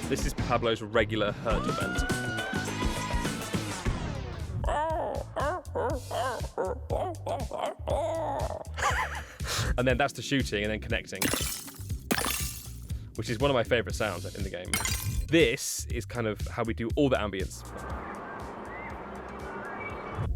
This is Pablo's regular hurt event. And then that's the shooting and then connecting, which is one of my favorite sounds in the game. This is kind of how we do all the ambience.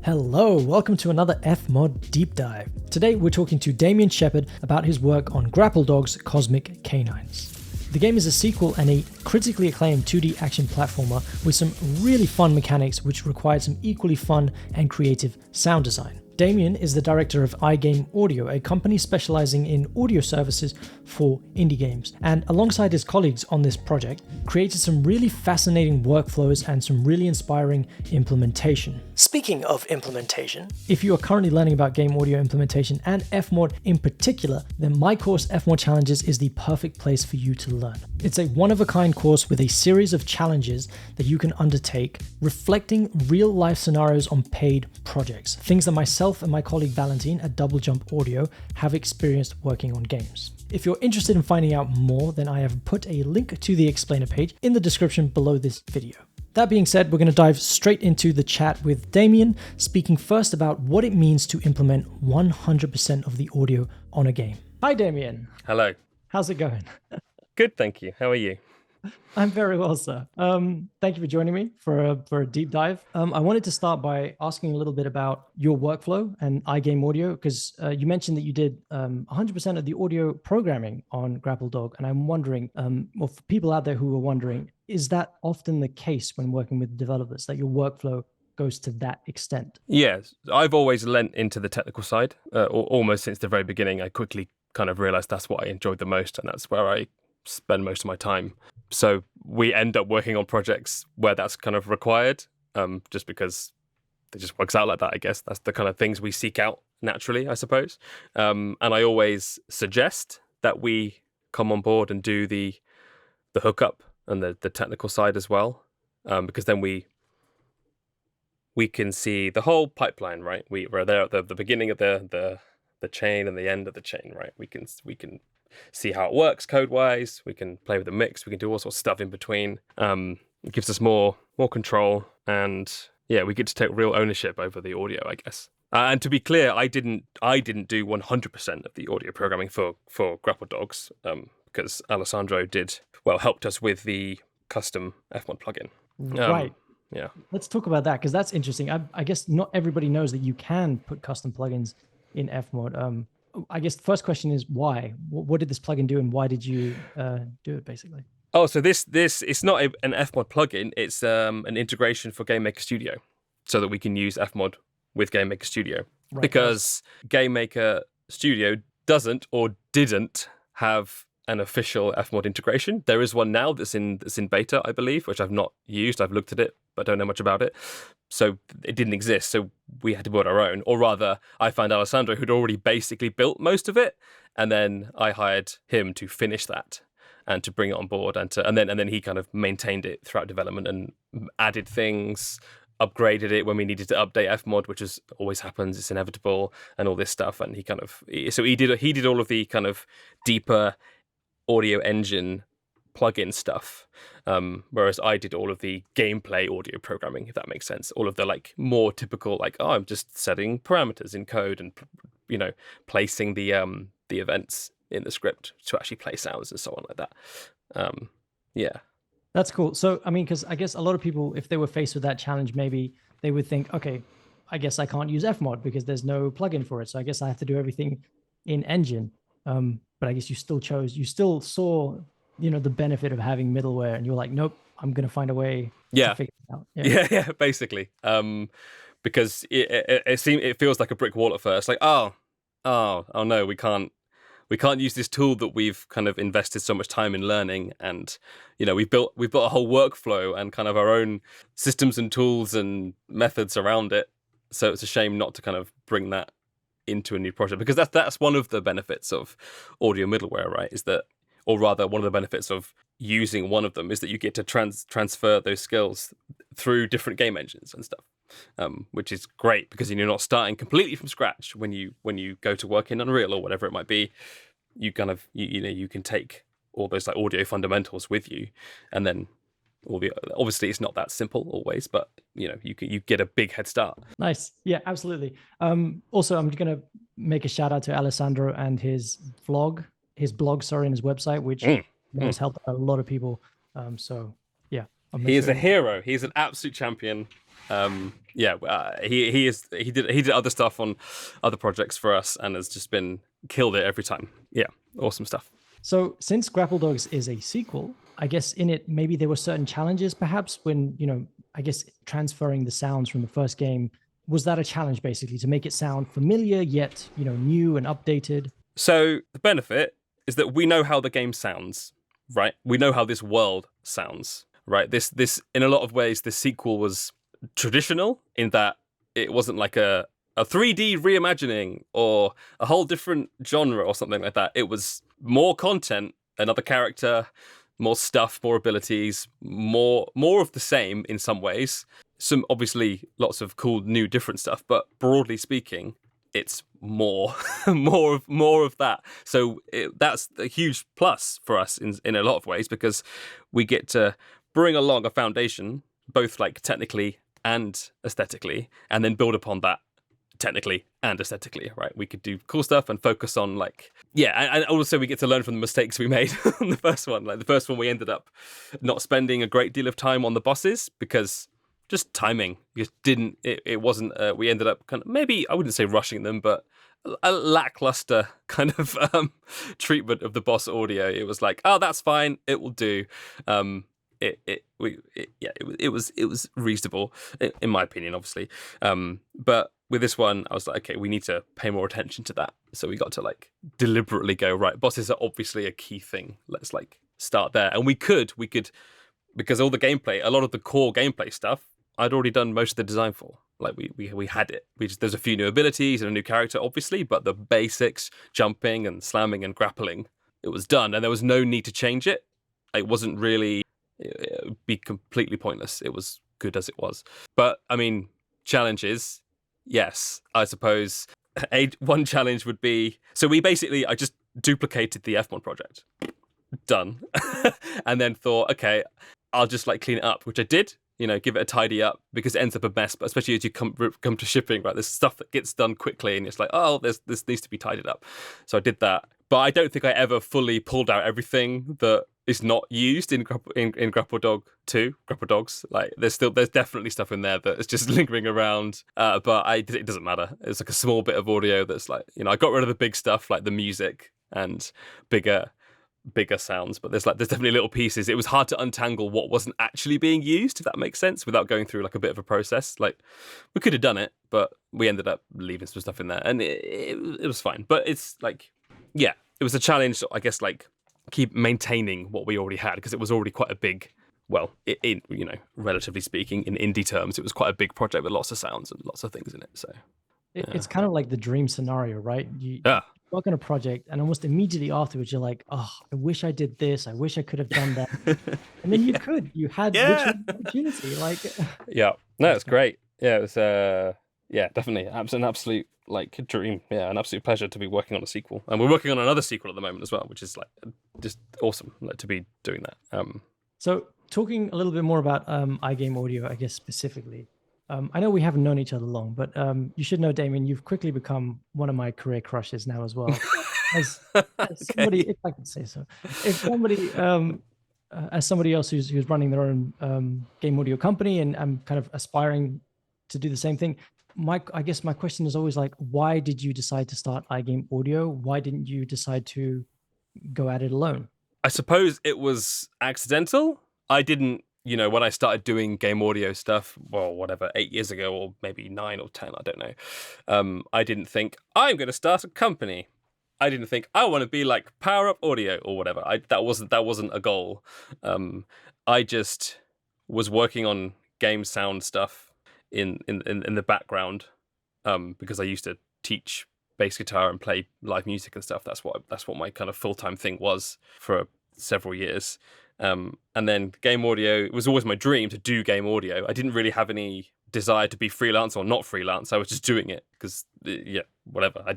Hello, welcome to another FMOD deep dive. Today we're talking to Damion Sheppard about his work on Grapple Dogs Cosmic Canines. The game is a sequel and a critically acclaimed 2D action platformer with some really fun mechanics which required some equally fun and creative sound design. Damion is the director of iGameAudio, a company specializing in audio services for indie games, and alongside his colleagues on this project, created some really fascinating workflows and some really inspiring implementation. Speaking of implementation, if you are currently learning about game audio implementation and FMOD in particular, then my course FMOD Challenges is the perfect place for you to learn. It's a one-of-a-kind course with a series of challenges that you can undertake, reflecting real-life scenarios on paid projects, things that myself and my colleague Valentine at Double Jump Audio have experienced working on games. If you're interested in finding out more, then I have put a link to the explainer page in the description below this video. That being said, we're going to dive straight into the chat with Damion, speaking first about what it means to implement 100% of the audio on a game. Hi, Damion. Hello. How's it going? Good, thank you. How are you? I'm very well, sir. Thank you for joining me for a deep dive. I wanted to start by asking a little bit about your workflow and iGameAudio, because you mentioned that you did 100% of the audio programming on Grapple Dog, and I'm wondering, well, for people out there who are wondering, is that often the case when working with developers, that your workflow goes to that extent? Yes, I've always lent into the technical side, almost since the very beginning. I quickly kind of realized that's what I enjoyed the most, and that's where I spend most of my time. So we end up working on projects where that's kind of required, just because it just works out like that, I guess. That's the kind of things we seek out naturally, I suppose. And I always suggest that we come on board and do the hookup and the technical side as well, because then we can see the whole pipeline, right? We're there at the beginning of the chain and the end of the chain, right? We can see how it works code-wise. We can play with the mix. We can do all sorts of stuff in between. It gives us more control, and yeah, we get to take real ownership over the audio, I guess. And to be clear, I didn't do 100% of the audio programming for Grapple Dogs, because Alessandro helped us with the custom FMOD plugin. Right. Yeah. Let's talk about that, because that's interesting. I guess not everybody knows that you can put custom plugins in FMOD. I guess the first question is why? What did this plugin do, and why did you do it, basically? Oh, so this it's not an FMOD plugin. It's an integration for GameMaker Studio, so that we can use FMOD with GameMaker Studio. Right. Because GameMaker Studio doesn't or didn't have an official FMOD integration. There is one now that's in beta, I believe, which I've not used. I've looked at it, but don't know much about it. So it didn't exist, so we had to build our own. Or rather, I found Alessandro, who'd already basically built most of it, and then I hired him to finish that and to bring it on board, and then he kind of maintained it throughout development and added things, upgraded it when we needed to update FMOD, which always happens, it's inevitable, and all this stuff. And he did all of the kind of deeper audio engine plugin stuff, whereas I did all of the gameplay audio programming, if that makes sense. All of the more typical I'm just setting parameters in code and placing the events in the script to actually play sounds and so on like that. Yeah, that's cool. So I mean, because I guess a lot of people, if they were faced with that challenge, maybe they would think, okay, I guess I can't use FMOD because there's no plugin for it, so I guess I have to do everything in engine. But I guess you still saw the benefit of having middleware, and you're like, nope, I'm going to find a way to figure it out. Yeah, basically. Because it feels like a brick wall at first. Like, oh no, we can't use this tool that we've kind of invested so much time in learning, and we've built a whole workflow and kind of our own systems and tools and methods around it. So it's a shame not to kind of bring that into a new project, because that's one of the benefits of audio middleware, right? Is that, or rather, one of the benefits of using one of them is that you get to transfer those skills through different game engines and stuff, which is great, because you're not starting completely from scratch when you go to work in Unreal or whatever it might be. You kind of you can take all those audio fundamentals with you, and then Obviously it's not that simple always, but you get a big head start. Nice. Yeah, absolutely. Also, I'm going to make a shout out to Alessandro and his blog, and his website, which has helped a lot of people. So yeah, he is a hero. He's an absolute champion. He did other stuff on other projects for us and has just killed it every time. Yeah, awesome stuff. So since Grapple Dogs is a sequel, I guess in it maybe there were certain challenges perhaps when, I guess transferring the sounds from the first game. Was that a challenge basically to make it sound familiar yet, new and updated? So the benefit is that we know how the game sounds, right? We know how this world sounds, right? This in a lot of ways, the sequel was traditional in that it wasn't like a 3D reimagining or a whole different genre or something like that. It was more content, another character, more stuff, more abilities, more of the same in some ways. Some obviously lots of cool, new, different stuff, but broadly speaking, it's more of that. So that's a huge plus for us in a lot of ways because we get to bring along a foundation, both like technically and aesthetically, and then build upon that technically and aesthetically, right? We could do cool stuff and focus on and also we get to learn from the mistakes we made on the first one. Like the first one, we ended up not spending a great deal of time on the bosses because just timing just didn't. It wasn't. We ended up kind of, maybe I wouldn't say rushing them, but a lackluster kind of treatment of the boss audio. It was like, oh, that's fine, it will do. It was reasonable in my opinion, obviously. But with this one, I was like, okay, we need to pay more attention to that. So we got to deliberately go, right, bosses are obviously a key thing. Let's start there. And we could, because all the gameplay, a lot of the core gameplay stuff, I'd already done most of the design for. We had it. There's a few new abilities and a new character, obviously, but the basics, jumping and slamming and grappling, it was done. And there was no need to change it. It wasn't really, it would be completely pointless. It was good as it was. But, I mean, challenges, yes, I suppose. One challenge would be, I just duplicated the FMOD project. Done. And then thought, okay, I'll just clean it up, which I did. Give it a tidy up because it ends up a mess. But especially as you come to shipping, right? There's stuff that gets done quickly, and it's like, oh, this needs to be tidied up. So I did that. But I don't think I ever fully pulled out everything that is not used in Grapple Dog 2, Grapple Dogs. There's definitely stuff in there that is just lingering around. But it doesn't matter. It's a small bit of audio that's I got rid of the big stuff, like the music and bigger sounds, but there's definitely little pieces. It was hard to untangle what wasn't actually being used, if that makes sense, without going through a bit of a process. We could have done it, but we ended up leaving some stuff in there, and it was fine. But it's it was a challenge, I guess, keep maintaining what we already had, because it was already quite a big, relatively speaking, in indie terms, it was quite a big project with lots of sounds and lots of things in it. So it's kind of like the dream scenario, right? You work on a project and almost immediately afterwards you're like, oh, I wish I did this, I wish I could have done that. And then you had literally the opportunity. No, it's great. It was definitely an absolute dream. An absolute pleasure to be working on a sequel, and we're working on another sequel at the moment as well, which is just awesome to be doing that. So talking a little bit more about iGameAudio, I guess specifically, I know we haven't known each other long, but you should know, Damion, you've quickly become one of my career crushes now as well. As somebody, if I could say so, as somebody else who's running their own game audio company, and I'm kind of aspiring to do the same thing. I guess my question is always why did you decide to start iGameAudio? Why didn't you decide to go at it alone? I suppose it was accidental. I didn't. When I started doing game audio stuff, 8 years ago, or maybe 9 or 10, I don't know. I didn't think, I'm going to start a company. I didn't think, I want to be like Power Up Audio or whatever. That wasn't a goal. I just was working on game sound stuff in the background because I used to teach bass guitar and play live music and stuff. That's what my kind of full-time thing was for several years. And then game audio, it was always my dream to do game audio. I didn't really have any desire to be freelance or not freelance. I was just doing it because, whatever. I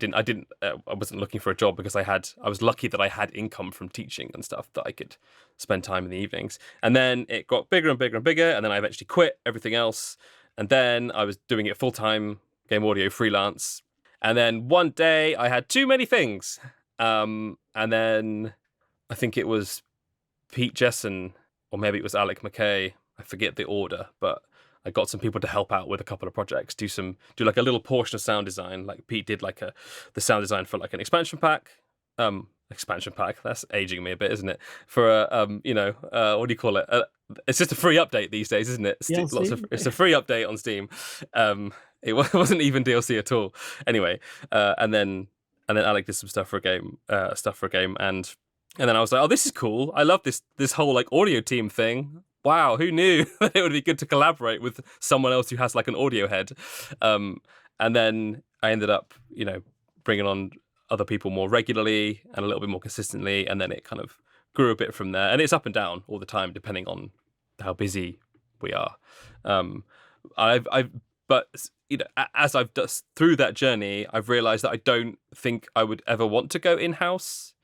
wasn't looking for a job because I was lucky that I had income from teaching and stuff that I could spend time in the evenings. And then it got bigger and bigger and bigger, and then I eventually quit everything else. And then I was doing it full time, game audio freelance. And then one day I had too many things. And then I think it was Pete Jessen, or maybe it was Alec McKay. I forget the order, but I got some people to help out with a couple of projects, do like a little portion of sound design. Like Pete did like the sound design for like an expansion pack. That's aging me a bit, isn't it? For what do you call it? It's just a free update these days, isn't it? It's a free update on Steam. It wasn't even DLC at all. Anyway, and then Alec did some stuff for a game, and then I was like, oh, this is cool. I love this whole like audio team thing. Wow, who knew that it would be good to collaborate with someone else who has like an audio head? And then I ended up, bringing on other people more regularly and a little bit more consistently, and then it kind of grew a bit from there. And it's up and down all the time, depending on how busy we are. But as I've done through that journey, I've realized that I don't think I would ever want to go in-house.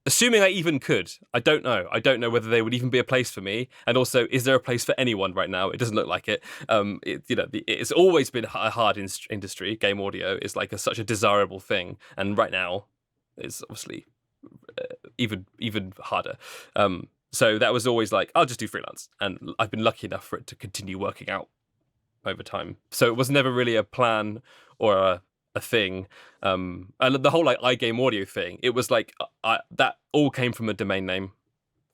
Assuming I even could, I don't know. I don't know whether there would even be a place for me. And also, is there a place for anyone right now? It doesn't look like it. It's always been a hard industry. Game audio is like such a desirable thing, and right now, it's obviously even harder. So that was always like, I'll just do freelance, and I've been lucky enough for it to continue working out over time. So it was never really a plan or a thing. And the whole like iGameAudio thing, it was like that all came from a domain name.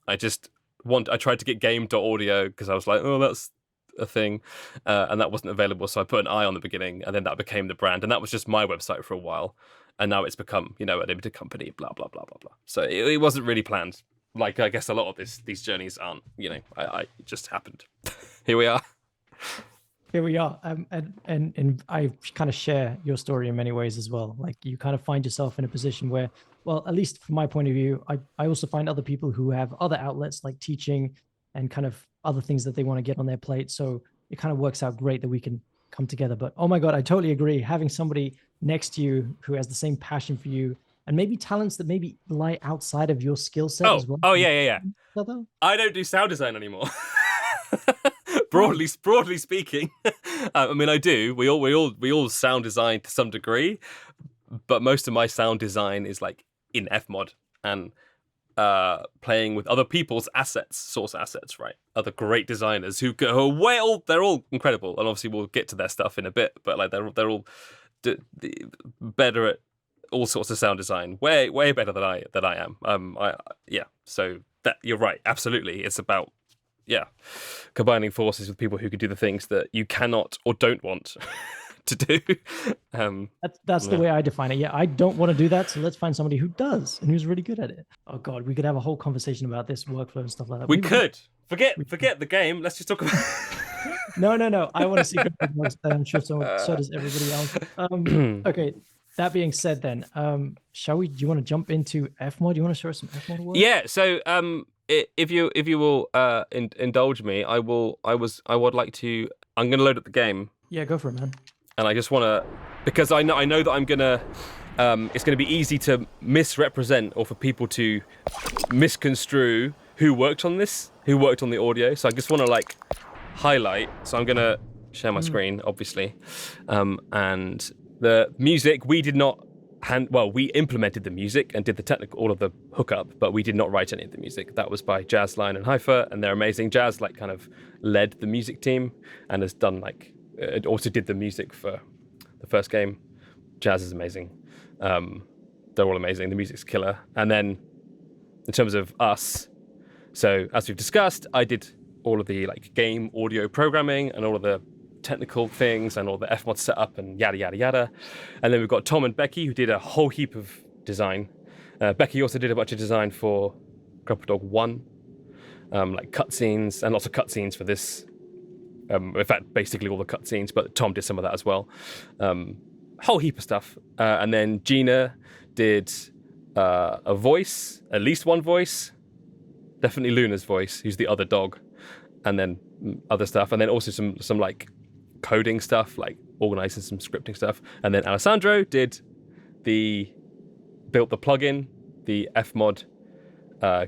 I tried to get game.audio because I was like, oh, that's a thing, and that wasn't available, so I put an I on the beginning, and then that became the brand, and that was just my website for a while, and now it's become a limited company, blah blah blah blah blah. So it wasn't really planned, like I guess a lot of these journeys aren't. It just happened. Here we are. Here we are, and I kind of share your story in many ways as well. Like you kind of find yourself in a position where, well, at least from my point of view, I also find other people who have other outlets like teaching and kind of other things that they want to get on their plate. So it kind of works out great that we can come together. But oh my God, I totally agree. Having somebody next to you who has the same passion for you and maybe talents that maybe lie outside of your skill set as well. Oh yeah. I don't do sound design anymore. Broadly speaking, I do. We all sound design to some degree, but most of my sound design is like in FMOD and playing with other people's source assets, right? Other great designers who are they're all incredible, and obviously we'll get to their stuff in a bit. But like they're all better at all sorts of sound design, way better than I am. So that you're right, absolutely. It's about combining forces with people who can do the things that you cannot or don't want to do. That's the way I define it. Yeah, I don't want to do that, so let's find somebody who does and who's really good at it. Oh God, we could have a whole conversation about this workflow and stuff like that. We could. Forget the game. Let's just talk about No. I want to see Grapple Dogs, and I'm sure so does everybody else. Okay. That being said, then, do you want to jump into FMOD? Do you want to show us some FMOD work? Yeah. So, if you will indulge me, I would like to. I'm going to load up the game. Yeah, go for it, man. And I just want to, because I know that I'm gonna. It's going to be easy to misrepresent or for people to misconstrue who worked on the audio. So I just want to highlight. So I'm going to share my screen, obviously, and the music we did not. We implemented the music and did the all of the hookup, but we did not write any of the music. That was by Jazz, Lion, and Haifa, and they're amazing. Jazz kind of led the music team and has done also did the music for the first game. Jazz is amazing. They're all amazing. The music's killer. And then in terms of us, so as we've discussed, I did all of the game audio programming and all of the technical things and all the FMOD setup and yada yada yada. And then we've got Tom and Becky who did a whole heap of design. Becky also did a bunch of design for Grapple Dog 1, cutscenes and lots of cutscenes for this. In fact, basically all the cutscenes, but Tom did some of that as well. Whole heap of stuff. And then Gina did a voice, at least one voice, definitely Luna's voice, who's the other dog, and then other stuff, and then also some coding stuff, organizing some scripting stuff. And then Alessandro built the plugin, the FMOD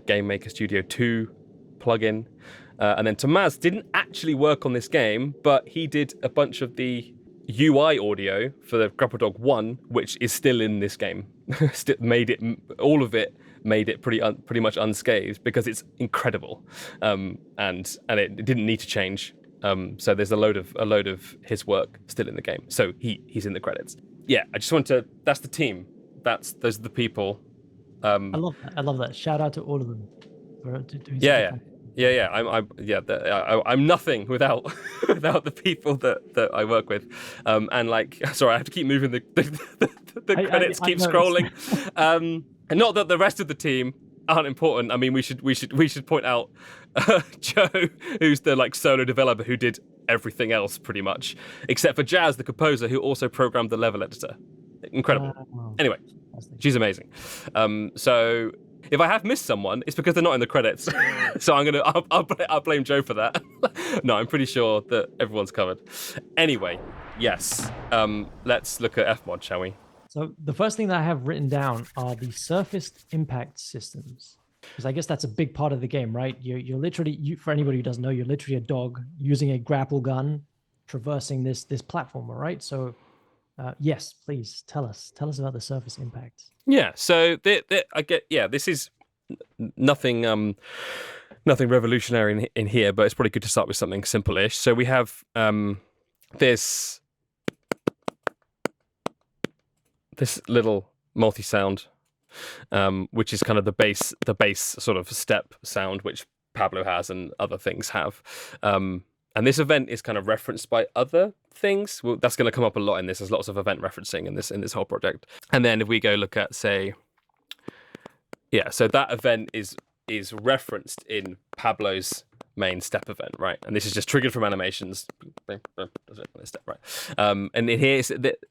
Game Maker Studio 2 plugin. And then Tomaz didn't actually work on this game, but he did a bunch of the UI audio for the Grapple Dog 1, which is still in this game. All of it made it pretty much unscathed because it's incredible, and it didn't need to change. So there's a load of his work still in the game. So he's in the credits. Yeah, I just want to. That's the team. Those are the people. I love that. Shout out to all of them for doing. I'm nothing without the people that I work with, and like, sorry, I have to keep moving the credits, keep scrolling, and not that the rest of the team aren't important. I mean, we should point out Joe, who's the like solo developer who did everything else pretty much, except for Jazz, the composer, who also programmed the level editor. Incredible. Anyway, she's amazing. So if I have missed someone, it's because they're not in the credits. So I'll blame Joe for that. No, I'm pretty sure that everyone's covered. Anyway, yes. Let's look at FMOD, shall we? So the first thing that I have written down are the surface impact systems, because I guess that's a big part of the game, right? You're literally, for anybody who doesn't know, you're literally a dog using a grapple gun, traversing this platformer, right? So yes, please tell us about the surface impacts. Yeah, so this is nothing revolutionary in here, but it's probably good to start with something simple-ish. So we have this little multi-sound, which is kind of the bass sort of step sound, which Pablo has and other things have. And this event is kind of referenced by other things. Well, that's going to come up a lot in this. There's lots of event referencing in this whole project. And then if we go look at, say, so that event is referenced in Pablo's main step event, right? And this is just triggered from animations. Step, right? And in here,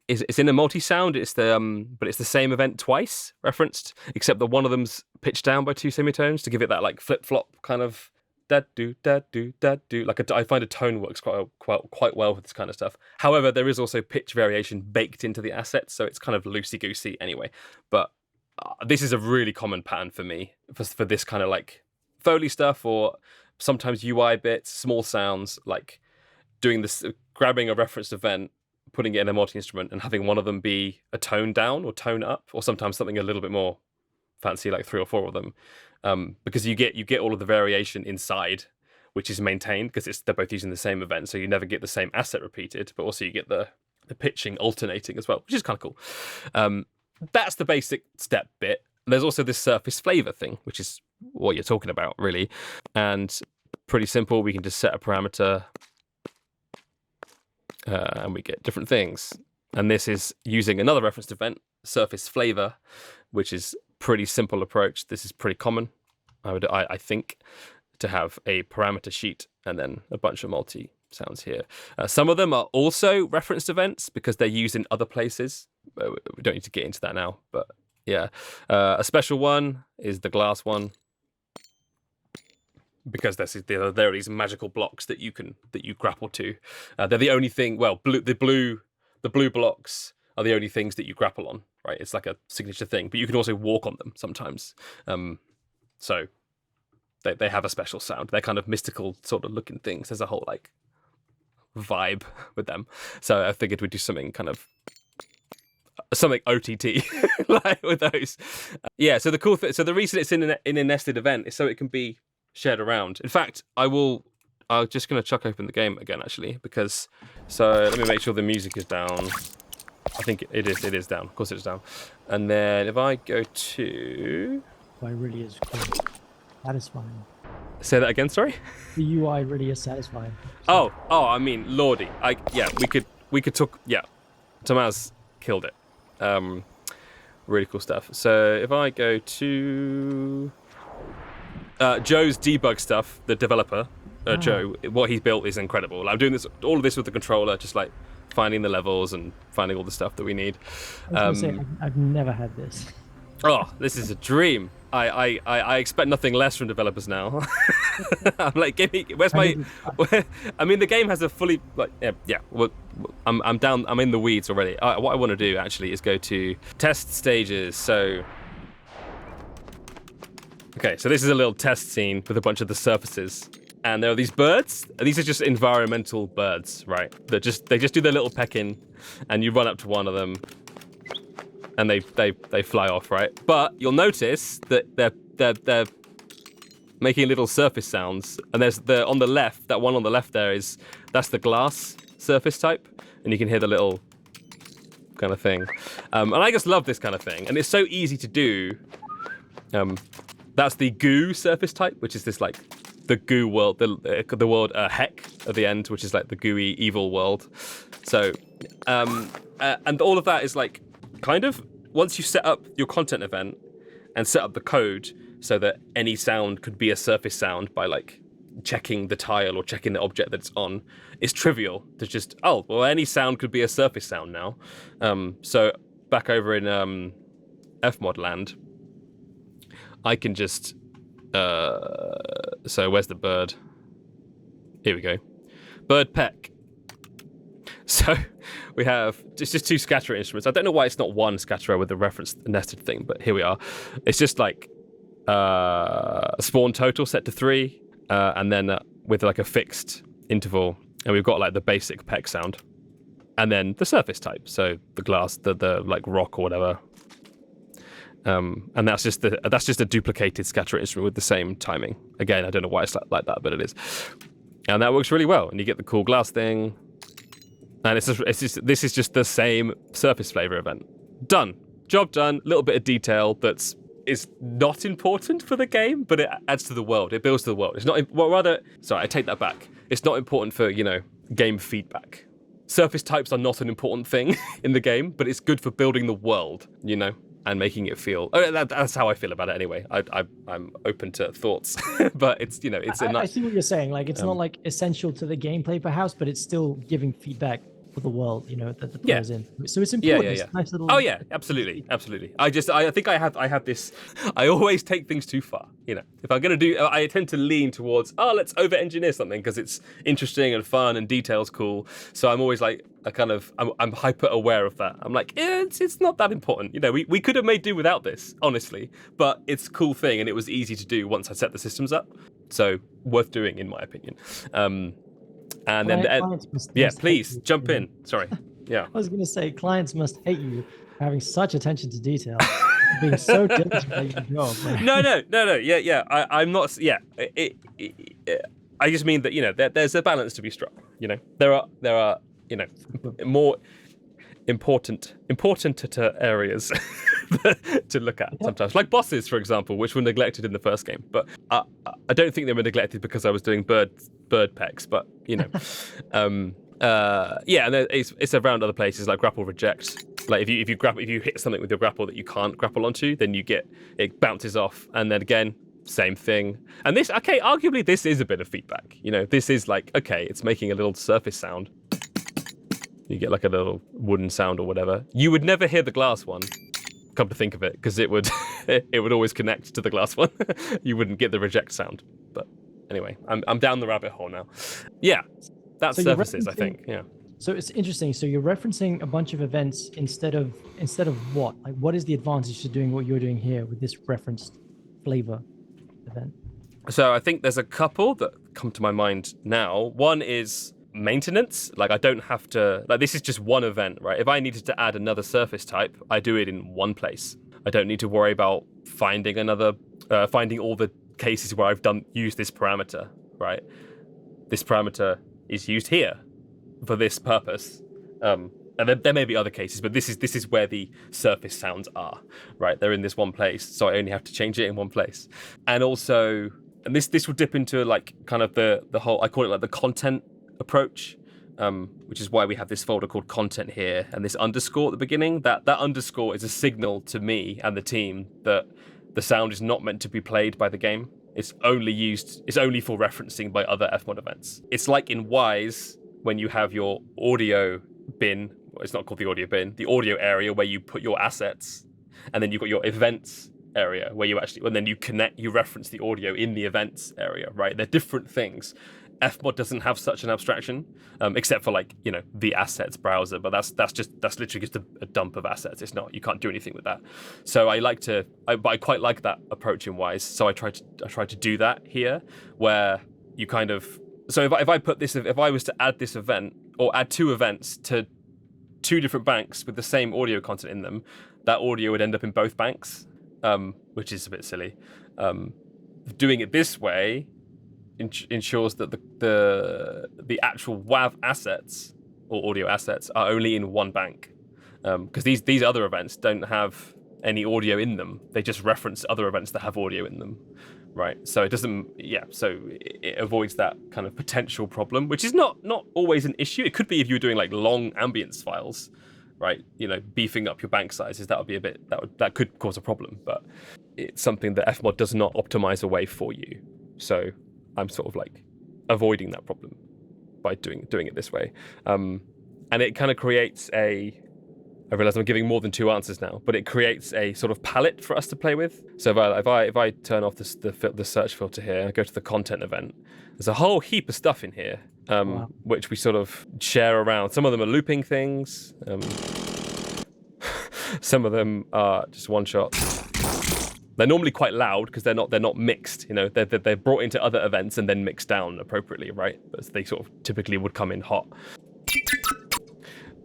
it's in a multi-sound. But it's the same event twice referenced, except that one of them's pitched down by 2 semitones to give it that like flip-flop kind of da-do, da-do, da-do. Like I find a tone works quite well with this kind of stuff. However, there is also pitch variation baked into the assets, so it's kind of loosey-goosey anyway. But this is a really common pattern for me for this kind of like Foley stuff, or sometimes UI bits, small sounds, like doing this, grabbing a referenced event, putting it in a multi-instrument, and having one of them be a tone down or tone up, or sometimes something a little bit more fancy, like 3 or 4 of them. Because you get all of the variation inside, which is maintained because they're both using the same event, so you never get the same asset repeated, but also you get the pitching alternating as well, which is kind of cool. That's the basic step bit. There's also this surface flavor thing, which is what you're talking about, really. And pretty simple. We can just set a parameter and we get different things. And this is using another referenced event, surface flavor, which is pretty simple approach. This is pretty common, I think, to have a parameter sheet and then a bunch of multi sounds here. Some of them are also referenced events because they're used in other places. We don't need to get into that now, but yeah. A special one is the glass one, because there are these magical blocks that you grapple to. They're the only thing. Well, the blue blocks are the only things that you grapple on, right? It's like a signature thing, but you can also walk on them sometimes. So they have a special sound. They're kind of mystical sort of looking things. There's a whole like vibe with them. So I figured we'd do something OTT like with those. So the cool thing. So the reason it's in a nested event is so it can be shared around. In fact, I'm just going to chuck open the game again, actually, because so let me make sure the music is down. I think it is down. Of course it is down. And then if I go to... UI really is good. Satisfying. Say that again, sorry? The UI really is satisfying. Oh, I mean, lordy. We could talk... Yeah, Tomaz killed it. Really cool stuff. So if I go to... Joe's debug stuff, the developer, Joe, what he's built is incredible. Like, I'm doing all of this with the controller, just like finding the levels and finding all the stuff that we need. I was gonna say, I've never had this. Oh, this is a dream. I expect nothing less from developers now. I'm like, where's my? I mean, the game has a fully yeah. Well, I'm down. I'm in the weeds already. What I want to do actually is go to test stages. So, okay, so this is a little test scene with a bunch of the surfaces, and there are these birds. These are just environmental birds, right? They just do their little pecking, and you run up to one of them. And they fly off, right? But you'll notice that they're making little surface sounds. And there's on the left, that one on the left that's the glass surface type, and you can hear the little kind of thing. And I just love this kind of thing, and it's so easy to do. That's the goo surface type, which is this like the goo world, the world heck at the end, which is like the gooey evil world. So, and all of that is like. Kind of, once you set up your content event and set up the code so that any sound could be a surface sound by like checking the tile or checking the object that it's on, it's trivial to just, any sound could be a surface sound now. So back over in FMOD land, I can just, so where's the bird? Here we go. Bird peck. So we have just two scatterer instruments. I don't know why it's not one scatterer with the reference nested thing, but here we are. It's just like spawn total set to 3, and then with like a fixed interval, and we've got like the basic peck sound, and then the surface type. So the glass, the like rock or whatever, and that's just a duplicated scatterer instrument with the same timing. Again, I don't know why it's like that, but it is, and that works really well. And you get the cool glass thing. And this is just the same surface flavor event. Done. Job done. A little bit of detail is not important for the game, but it adds to the world. It builds to the world. It's not. Well, rather, sorry, I take that back. It's not important for game feedback. Surface types are not an important thing in the game, but it's good for building the world. And making it feel. That's how I feel about it anyway. I'm open to thoughts, but it's I see what you're saying. Like it's not like essential to the gameplay perhaps, but it's still giving feedback for the world. That the players in. So it's important. Yeah. It's a nice little. Oh yeah, absolutely. I think I have this. I always take things too far. If I'm gonna do, I tend to lean towards let's over-engineer something because it's interesting and fun and details cool. So I'm always like. I'm hyper aware of that. I'm like, it's not that important. We could have made do without this, honestly, but it's a cool thing and it was easy to do once I set the systems up. So worth doing, in my opinion. Please jump in. Sorry. Yeah. I was going to say, clients must hate you for having such attention to detail, being so diligent at your job. No. Yeah. I'm not. Yeah. I just mean that there's a balance to be struck. There are. More important areas to look at sometimes, like bosses, for example, which were neglected in the first game. But I don't think they were neglected because I was doing bird pecks. But and then it's around other places like grapple reject. Like if you hit something with your grapple that you can't grapple onto, then it bounces off, and then again. Same thing. And arguably this is a bit of feedback. This is like, okay, it's making a little surface sound. You get like a little wooden sound or whatever. You would never hear the glass one, come to think of it, because it would always connect to the glass one. You wouldn't get the reject sound. But anyway, I'm down the rabbit hole now. Yeah, that's so surfaces, I think. Yeah. So it's interesting. So you're referencing a bunch of events instead of what? Like, what is the advantage to doing what you're doing here with this referenced flavor event? So I think there's a couple that come to my mind now. One is maintenance. Like I don't have to, like this is just one event, right? If I needed to add another surface type, I do it in one place. I don't need to worry about finding all the cases where I've used this parameter, right? This parameter is used here for this purpose. And there may be other cases, but this is where the surface sounds are, right? They're in this one place, so I only have to change it in one place. And also, and this will dip into like kind of the whole, I call it like the content approach, which is why we have this folder called content here and this underscore at the beginning. That underscore is a signal to me and the team that the sound is not meant to be played by the game. It's only for referencing by other FMOD events. It's like in Wise when you have your audio bin. Well, it's not called the audio bin, the audio area where you put your assets. and then you've got your events area where and then you reference the audio in the events area, right? They're different things. FMOD doesn't have such an abstraction, except for like, the assets browser, but that's literally just a dump of assets. You can't do anything with that. So I quite like that approach in Wise. So I try to do that here, where you kind of, so if I was to add this event or add two events to two different banks with the same audio content in them, that audio would end up in both banks. Which is a bit silly. Doing it this way ensures that the actual WAV assets or audio assets are only in one bank, because these other events don't have any audio in them. They just reference other events that have audio in them, right? So it doesn't. So it avoids that kind of potential problem, which is not always an issue. It could be if you were doing like long ambience files. Right, beefing up your bank sizes, that could cause a problem, but it's something that FMOD does not optimize away for you. So I'm sort of like avoiding that problem by doing it this way, and it kind of creates I realize I'm giving more than two answers now, but it creates a sort of palette for us to play with. So if I turn off the search filter here and go to the content event, there's a whole heap of stuff in here. Wow. Which we sort of share around. Some of them are looping things. Some of them are just one shot. They're normally quite loud because they're not mixed. They're brought into other events and then mixed down appropriately, right? But they sort of typically would come in hot.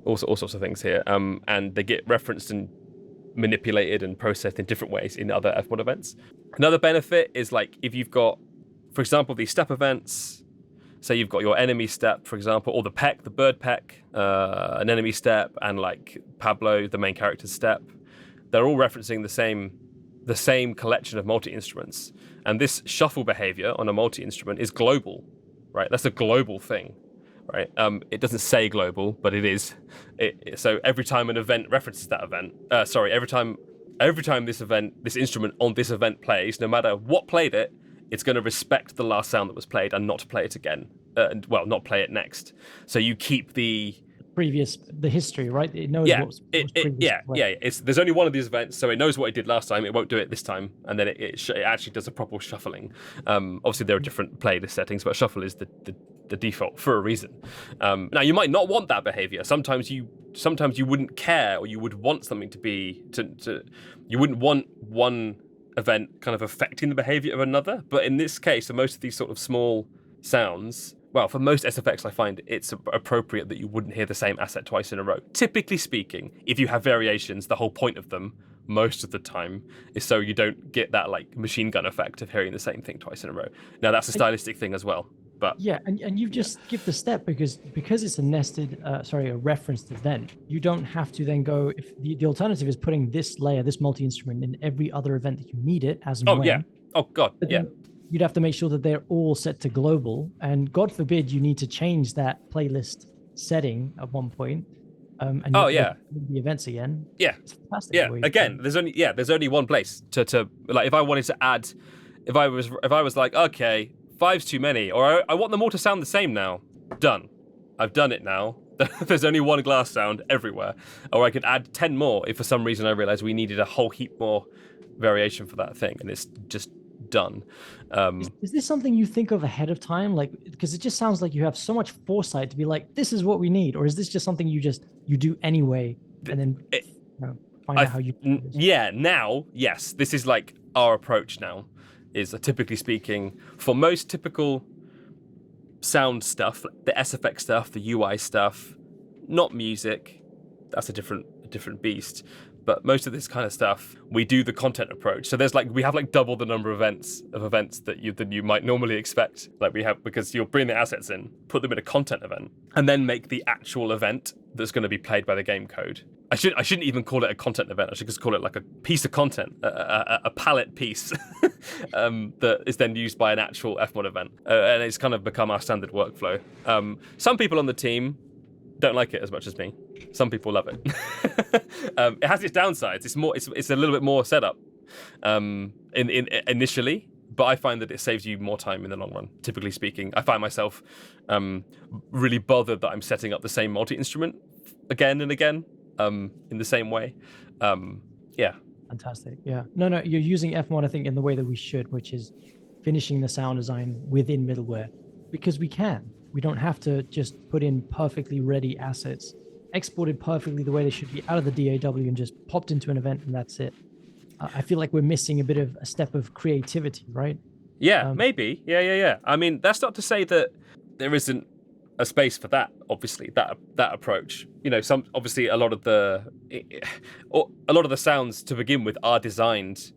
All sorts of things here, and they get referenced and manipulated and processed in different ways in other FMOD events. Another benefit is like if you've got, for example, these step events. Say you've got your enemy step, for example, or the bird peck, an enemy step, and like Pablo, the main character's step. They're all referencing the same collection of multi-instruments. And this shuffle behavior on a multi-instrument is global, right? That's a global thing, right? It doesn't say global, but it is. So every time an event references that event, every time this instrument on this event plays, no matter what played it, it's going to respect the last sound that was played and not play it again. Not play it next. So you keep the history, right? It knows what's previous. There's only one of these events, so it knows what it did last time. It won't do it this time, and then it actually does a proper shuffling. Obviously, there are different playlist settings, but shuffle is the default for a reason. Now, you might not want that behavior. Sometimes you wouldn't care, or you would want something to be you wouldn't want one event kind of affecting the behavior of another. But in this case, for most of these sort of small sounds, well, for most SFX, I find it's appropriate that you wouldn't hear the same asset twice in a row. Typically speaking, if you have variations, the whole point of them, most of the time, is so you don't get that like machine gun effect of hearing the same thing twice in a row. Now, that's a stylistic thing as well. But yeah, and you've just skipped a step because it's a referenced event. You don't have to then go, if the alternative is putting this layer, this multi-instrument in every other event that you need it as and when. Yeah. Oh god, yeah. You'd have to make sure that they're all set to global, and God forbid you need to change that playlist setting at one point. And the events again. Yeah. It's fantastic. Yeah. Again, there's only one place to like, if I wanted to add, if I was like, okay, 5's too many, or I want them all to sound the same now. Done. I've done it now. There's only one glass sound everywhere. Or I could add 10 more if for some reason I realized we needed a whole heap more variation for that thing, and it's just done. Is this something you think of ahead of time? Like, because it just sounds like you have so much foresight to be like, this is what we need, or is this just something you do anyway, and then find out how you do this? Yeah, now, yes. This is like our approach now. Is typically speaking, for most typical sound stuff, the SFX stuff, the UI stuff, not music, that's a different beast. But most of this kind of stuff, we do the content approach. So we have double the number of events that you might normally expect. Like we have, because you'll bring the assets in, put them in a content event, and then make the actual event that's going to be played by the game code. I shouldn't even call it a content event. I should just call it like a piece of content, a palette piece that is then used by an actual FMOD event. And it's kind of become our standard workflow. Some people on the team don't like it as much as me. Some people love it. It has its downsides. It's a little bit more setup initially, but I find that it saves you more time in the long run. Typically speaking, I find myself really bothered that I'm setting up the same multi-instrument again and again in the same way. Yeah. Fantastic. Yeah. No, you're using FMOD, I think, in the way that we should, which is finishing the sound design within middleware, because we can. We don't have to just put in perfectly ready assets, exported perfectly the way they should be out of the DAW and just popped into an event and that's it. I feel like we're missing a bit of a step of creativity, right? Yeah, maybe. Yeah. I mean, that's not to say that there isn't a space for that. Obviously, that approach. You know, obviously a lot of the sounds to begin with are designed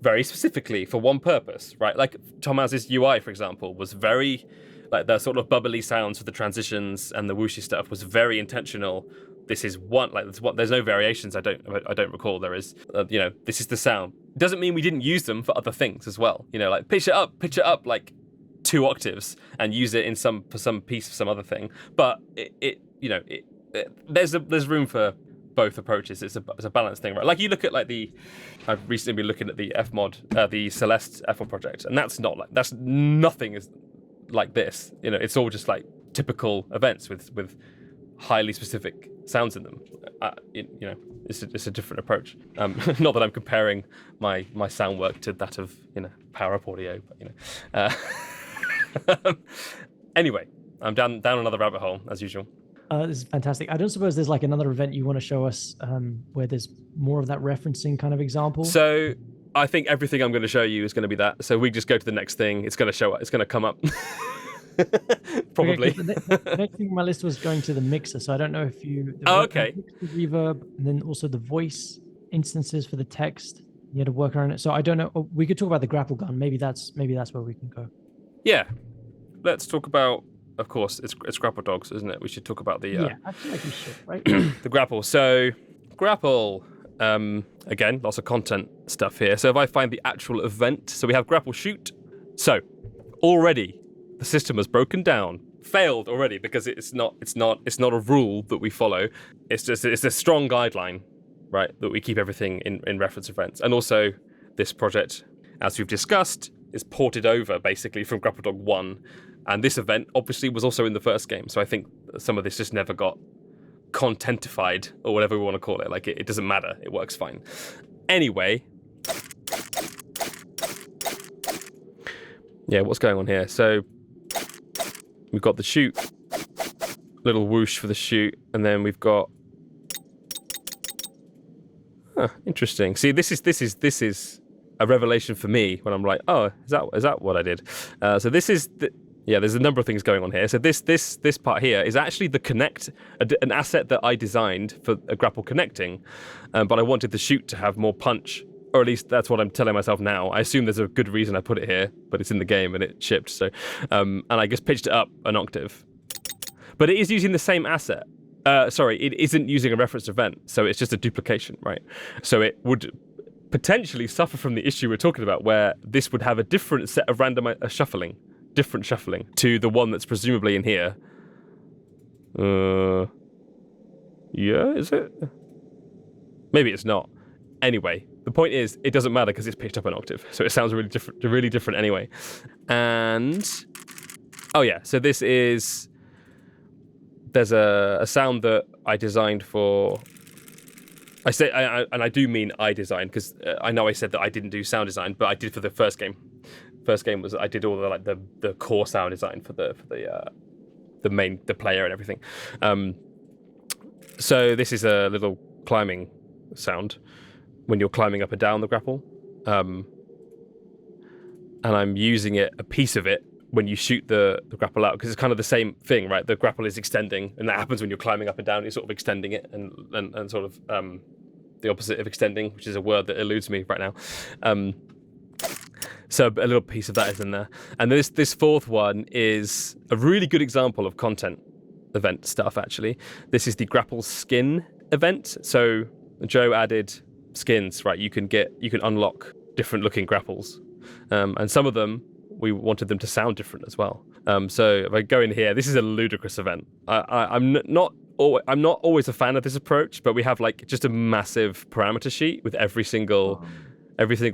very specifically for one purpose, right? Like Thomas's UI, for example, was very like the sort of bubbly sounds for the transitions and the whooshy stuff was very intentional. This is one, like there's no variations. I don't recall there is. This is the sound. It doesn't mean we didn't use them for other things as well. You know, like pitch it up like 2 octaves and use it for some piece of some other thing. But there's room for both approaches. It's a balanced thing, right? Like you look at I've recently been looking at the FMOD, the Celeste FMOD project, and that's nothing is like this. You know, it's all just like typical events with highly specific sounds in them. It's a different approach. Not that I'm comparing my sound work to that of Power Up Audio, but Anyway, I'm down another rabbit hole as usual. This is fantastic. I don't suppose there's like another event you want to show us where there's more of that referencing kind of example. So I think everything I'm going to show you is going to be that. So we just go to the next thing. It's going to show up. It's going to come up. Probably. The next thing on my list was going to the mixer, so I don't know if you. Okay. The reverb, and then also the voice instances for the text. You had to work around it. So I don't know. We could talk about the grapple gun. Maybe that's where we can go. Yeah, let's talk about. Of course, it's Grapple Dogs, isn't it? We should talk about the. Yeah, I feel like we should, right? The grapple. So grapple. Again, lots of content stuff here. So if I find the actual event, so we have grapple shoot. So already. The system has broken down, failed already because it's not a rule that we follow. It's a strong guideline, right? That we keep everything in reference events. And also this project, as we've discussed, is ported over basically from Grapple Dog 1. And this event obviously was also in the first game. So I think some of this just never got contentified or whatever we want to call it. Like it doesn't matter. It works fine. Anyway. Yeah, what's going on here? So we've got the shoot, little whoosh for the shoot, and then we've got. Interesting. See, this is a revelation for me when I'm like, oh, is that what I did? So this is there's a number of things going on here. So this part here is actually the connect, an asset that I designed for a grapple connecting, but I wanted the shoot to have more punch. Or at least that's what I'm telling myself now. I assume there's a good reason I put it here, but it's in the game and it shipped. So, and I just pitched it up an octave. But it is using the same asset. It isn't using a reference event, so it's just a duplication, right? So it would potentially suffer from the issue we're talking about, where this would have a different set of random shuffling to the one that's presumably in here. Yeah, is it? Maybe it's not. Anyway. The point is, it doesn't matter because it's pitched up an octave, so it sounds really different anyway. And so there's a sound that I designed for. I say, and I do mean I designed because I know I said that I didn't do sound design, but I did for the first game. First game was I did all the core sound design for the player and everything. So this is a little climbing sound. When you're climbing up and down the grapple. And I'm using a piece of it when you shoot the grapple out, because it's kind of the same thing, right? The grapple is extending, and that happens when you're climbing up and down. You're sort of extending it and sort of the opposite of extending, which is a word that eludes me right now. So a little piece of that is in there. And this fourth one is a really good example of content event stuff, actually. This is the grapple skin event. So Joe added skins, right? You can unlock different looking grapples, and some of them we wanted them to sound different as well. So if I go in here, this is a ludicrous event. I'm not always a fan of this approach, but we have like just a massive parameter sheet with every single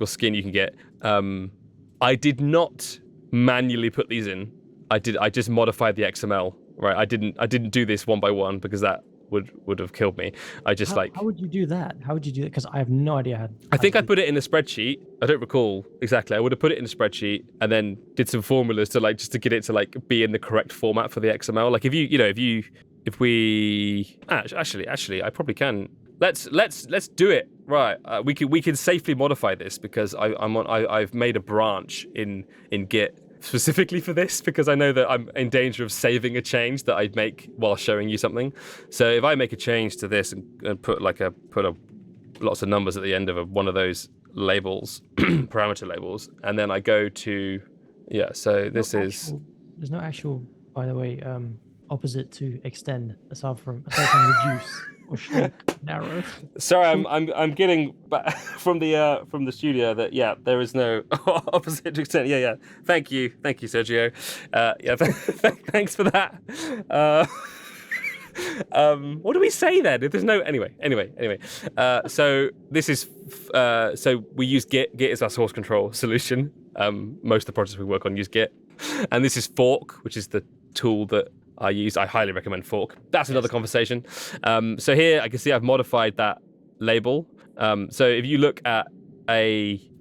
skin you can get. I did not manually put these in. I just modified the XML, right? I didn't do this one by one because that would have killed me. I just How would you do that? How would you do that? Because I have no idea how. I think I put it in a spreadsheet. I don't recall exactly. I would have put it in a spreadsheet and then did some formulas to just to get it to be in the correct format for the XML. Like if we actually I probably can. Let's do it. Right. We can safely modify this because I've made a branch in Git specifically for this because I know that I'm in danger of saving a change that I'd make while showing you something. So if I make a change to this and put lots of numbers at the end of one of those labels, parameter labels, and then I go to so this is. There's no actual, by the way, opposite to extend aside from reduce or shrink, narrow. Sorry, I'm getting back from the studio that there is no opposite to extend. Yeah. Thank you, Sergio. Thanks for that. What do we say then? If there's no anyway. So this is so we use Git. Git is our source control solution. Most of the projects we work on use Git, and this is Fork, which is the tool that I use. I highly recommend Fork. That's another conversation. So here I can see I've modified that label. So if you look at everything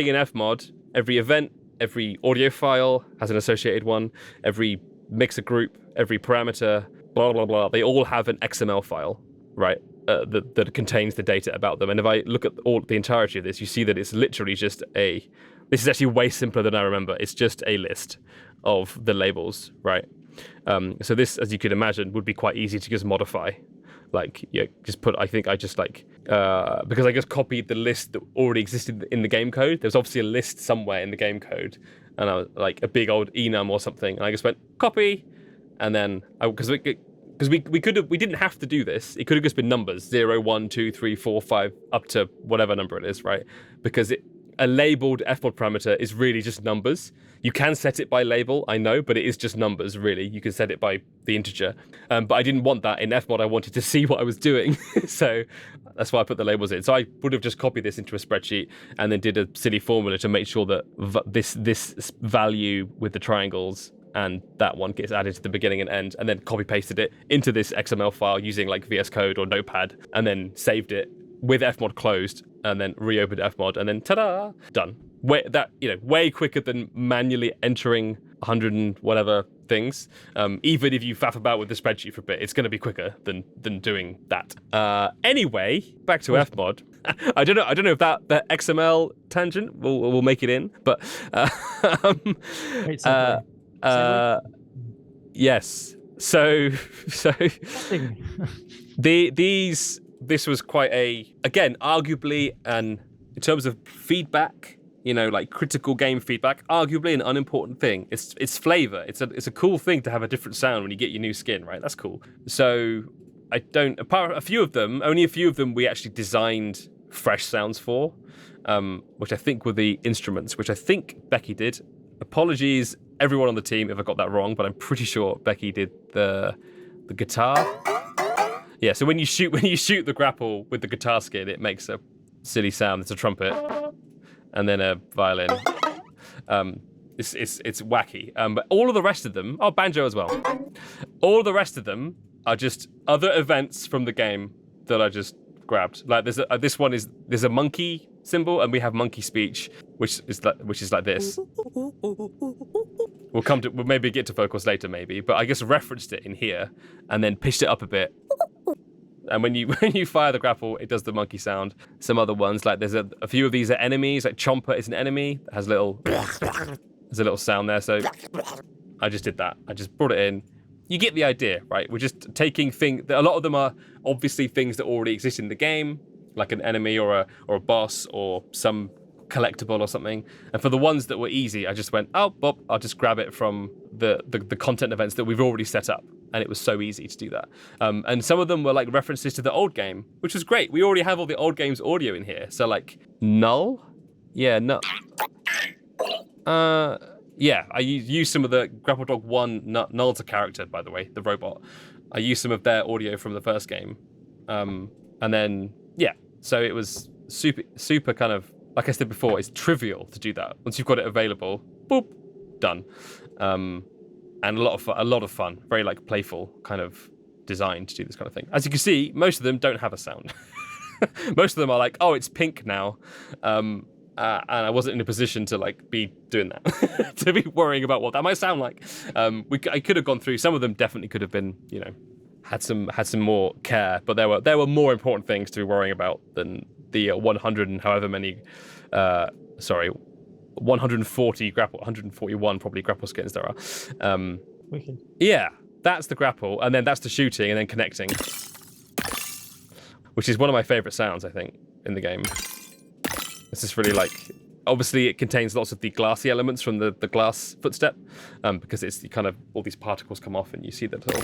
in FMOD, every event, every audio file has an associated one, every mixer group, every parameter, blah, blah, blah, they all have an XML file, right? That contains the data about them. And if I look at the entirety of this, you see that it's literally just this is actually way simpler than I remember. It's just a list of the labels, right? So this, as you could imagine, would be quite easy to just modify. Just put, I think I just because I just copied the list that already existed in the game code. There's obviously a list somewhere in the game code, and I was a big old enum or something, and I just went copy, and then because we didn't have to do this. It could have just been numbers 0, 1, 2, 3, 4, 5 up to whatever number it is, right? Because a labeled FMOD parameter is really just numbers. You can set it by label, I know, but it is just numbers, really. You can set it by the integer. But I didn't want that in FMOD. I wanted to see what I was doing. So that's why I put the labels in. So I would have just copied this into a spreadsheet and then did a silly formula to make sure that this value with the triangles and that one gets added to the beginning and end, and then copy-pasted it into this XML file using VS Code or Notepad, and then saved it with FMOD closed, and then reopened FMOD, and then ta-da, done. Way quicker than manually entering 100 and whatever things. Even if you faff about with the spreadsheet for a bit, it's going to be quicker than doing that. Anyway, back to FMOD. I don't know if that XML tangent will make it in, but yes. So this was quite arguably, and in terms of feedback, critical game feedback, arguably an unimportant thing. It's flavor. It's a cool thing to have a different sound when you get your new skin, right? That's cool. So only a few of them we actually designed fresh sounds for, which I think were the instruments, which I think Becky did. Apologies, everyone on the team, if I got that wrong, but I'm pretty sure Becky did the guitar. Yeah, so when you shoot the grapple with the guitar skin, it makes a silly sound. It's a trumpet, and then a violin. It's wacky. But all of the rest of them, banjo as well. All of the rest of them are just other events from the game that I just grabbed. There's a monkey symbol, and we have monkey speech, which is like this. We'll maybe get to vocals later, maybe, but I guess referenced it in here and then pitched it up a bit. And when you fire the grapple, it does the monkey sound. Some other ones, there's a few of these are enemies. Like Chomper is an enemy. It has there's a little sound there. So I just did that. I just brought it in. You get the idea, right? We're just taking things. A lot of them are obviously things that already exist in the game, like an enemy or a boss or some collectible or something. And for the ones that were easy, I just went, I'll just grab it from the content events that we've already set up. And it was so easy to do that. And some of them were references to the old game, which was great. We already have all the old game's audio in here. So null? Yeah, null. Yeah, I used some of the Grapple Dog 1, Null's a character, by the way, the robot. I used some of their audio from the first game. And then, so it was super kind of, like I said before, it's trivial to do that. Once you've got it available, boop, done. And a lot of fun, very playful kind of designed to do this kind of thing. As you can see, most of them don't have a sound. Most of them are like, oh, it's pink now. And I wasn't in a position to like be doing that, to be worrying about what that might sound like. I could have gone through. Some of them definitely could have been, had some more care, but there were more important things to be worrying about than the 100 and however many, 140 grapple, 141 probably grapple skins there are. Wicked. Yeah, that's the grapple, and then that's the shooting, and then connecting, which is one of my favorite sounds, I think, in the game. It's just really like, obviously it contains lots of the glassy elements from the glass footstep, because it's the kind of, all these particles come off and you see that little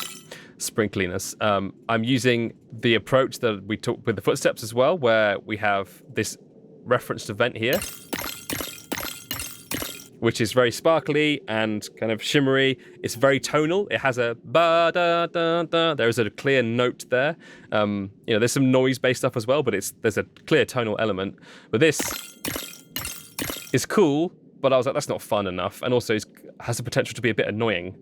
sprinkliness. I'm using the approach that we took with the footsteps as well, where we have this referenced event here, which is very sparkly and kind of shimmery. It's very tonal. It has a ba-da-da-da. There is a clear note there. There's some noise-based stuff as well, but there's a clear tonal element. But this is cool, but I was like, that's not fun enough. And also has the potential to be a bit annoying,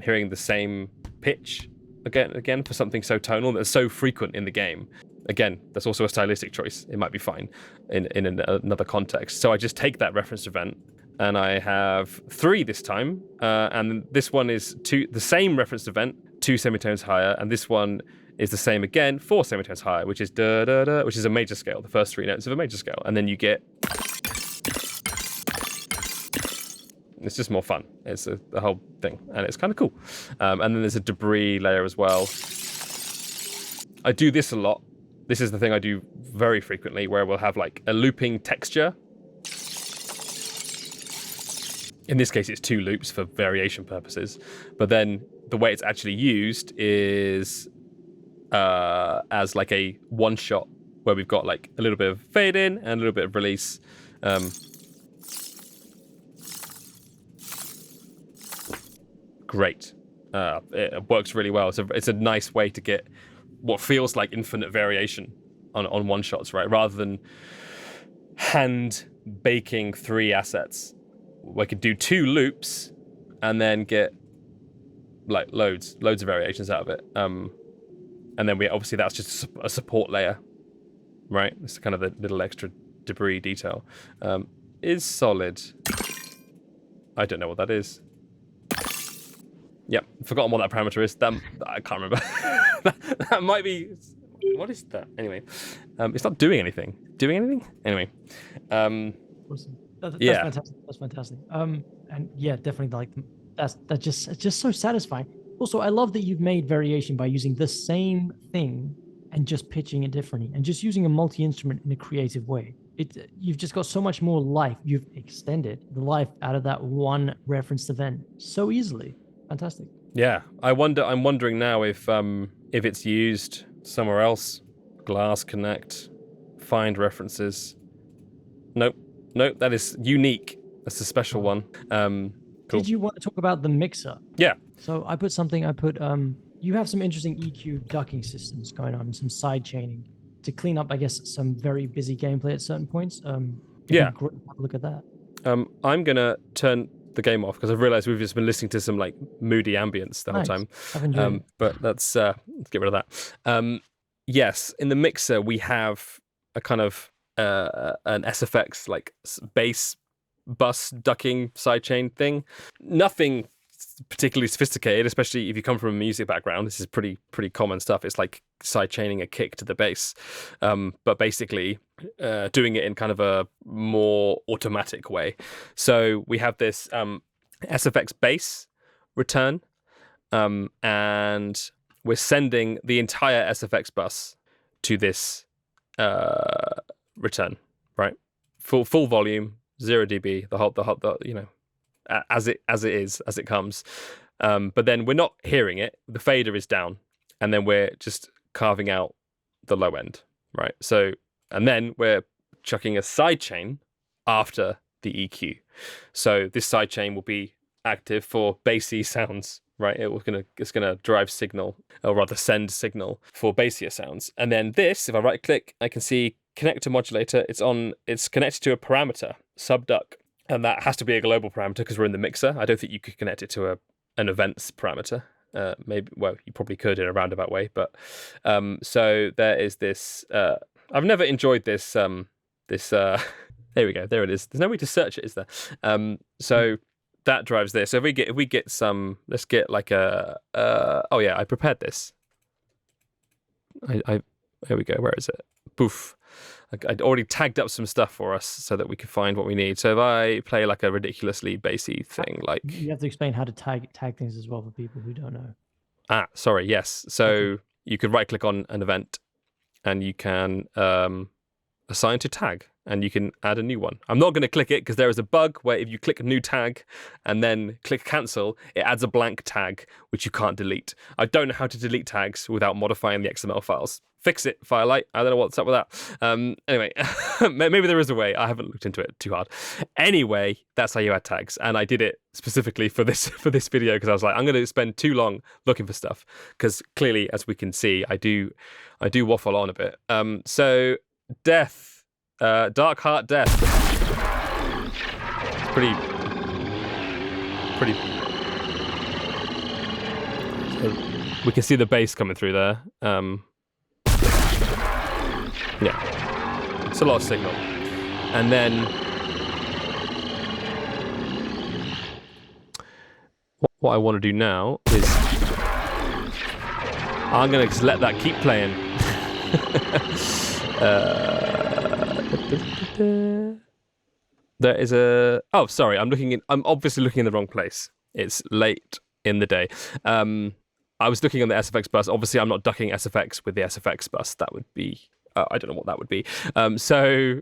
hearing the same pitch again for something so tonal that's so frequent in the game. Again, that's also a stylistic choice. It might be fine in another context. So I just take that reference event, and I have 3 this time, and this one is the same referenced event, 2 semitones higher, and this one is the same again, 4 semitones higher, which is da da da, which is a major scale, the first 3 notes of a major scale, and then you get. It's just more fun. It's the whole thing, and it's kind of cool. And then there's a debris layer as well. I do this a lot. This is the thing I do very frequently, where we'll have like a looping texture. In this case, it's 2 loops for variation purposes. But then the way it's actually used is as like a one shot, where we've got like a little bit of fade in and a little bit of release. Great. It works really well. It's a nice way to get what feels like infinite variation on one shots, right? Rather than hand baking 3 assets. We could do 2 loops and then get like loads of variations out of it. And then obviously that's just a support layer, right? It's kind of the little extra debris detail. Is solid. I don't know what that is. Yep, forgotten what that parameter is. I can't remember. that might be. What is that? Anyway, it's not doing anything. Doing anything? Anyway. Awesome. That's fantastic. That's fantastic. And yeah, definitely like it's just so satisfying. Also, I love that you've made variation by using the same thing and just pitching it differently, and just using a multi-instrument in a creative way. You've just got so much more life. You've extended the life out of that one referenced event so easily. Fantastic. Yeah, I'm wondering now if it's used somewhere else. Glass Connect, find references. Nope, that is unique. That's a special one. Cool. Did you want to talk about the mixer? Yeah. So I put you have some interesting EQ ducking systems going on and some side chaining to clean up, I guess, some very busy gameplay at certain points. Yeah. Have a look at that. I'm gonna turn the game off because I've realized we've just been listening to some like moody ambience the whole time. I've enjoyed it. But let's get rid of that. Yes, in the mixer we have a kind of an SFX like bass bus ducking sidechain thing. Nothing particularly sophisticated, especially if you come from a music background. This is pretty common stuff. It's like sidechaining a kick to the bass, but basically doing it in kind of a more automatic way. So we have this SFX bass return, and we're sending the entire SFX bus to this return, right? Full volume, 0 dB, the whole as it comes. But then we're not hearing it. The fader is down, and then we're just carving out the low end, right? So, and then we're chucking a sidechain after the EQ. So this sidechain will be active for bassy sounds, right? It's gonna drive signal, or rather send signal for bassier sounds. And then this, if I right click, I can see connector modulator. It's connected to a parameter, subduck. And that has to be a global parameter because we're in the mixer. I don't think you could connect it to an events parameter. Maybe, well, you probably could in a roundabout way, but so there is this. I've never enjoyed this. There we go. There it is. There's no way to search it, is there? So that drives this. So if we get some, let's get like a. Oh yeah, I prepared this. Here we go. Where is it? Poof. I'd already tagged up some stuff for us so that we could find what we need. So if I play like a ridiculously bassy thing, like you have to explain how to tag things as well for people who don't know. Sorry, yes. So you could right click on an event, and you can assign to tag, and you can add a new one. I'm not going to click it because there is a bug where if you click a new tag and then click cancel, it adds a blank tag which you can't delete. I don't know how to delete tags without modifying the XML files. Fix it, Firelight. I don't know what's up with that. Anyway, maybe there is a way. I haven't looked into it too hard. Anyway, that's how you add tags, and I did it specifically for this video because I was like, I'm going to spend too long looking for stuff because clearly, as we can see, I do waffle on a bit. So death, Dark Heart Death. It's pretty. We can see the bass coming through there. Yeah, it's a lot of signal. And then what I want to do now is I'm going to just let that keep playing. There is a... Oh, sorry, I'm obviously looking in the wrong place. It's late in the day. I was looking on the SFX bus. Obviously, I'm not ducking SFX with the SFX bus. That would be... I don't know what that would be. So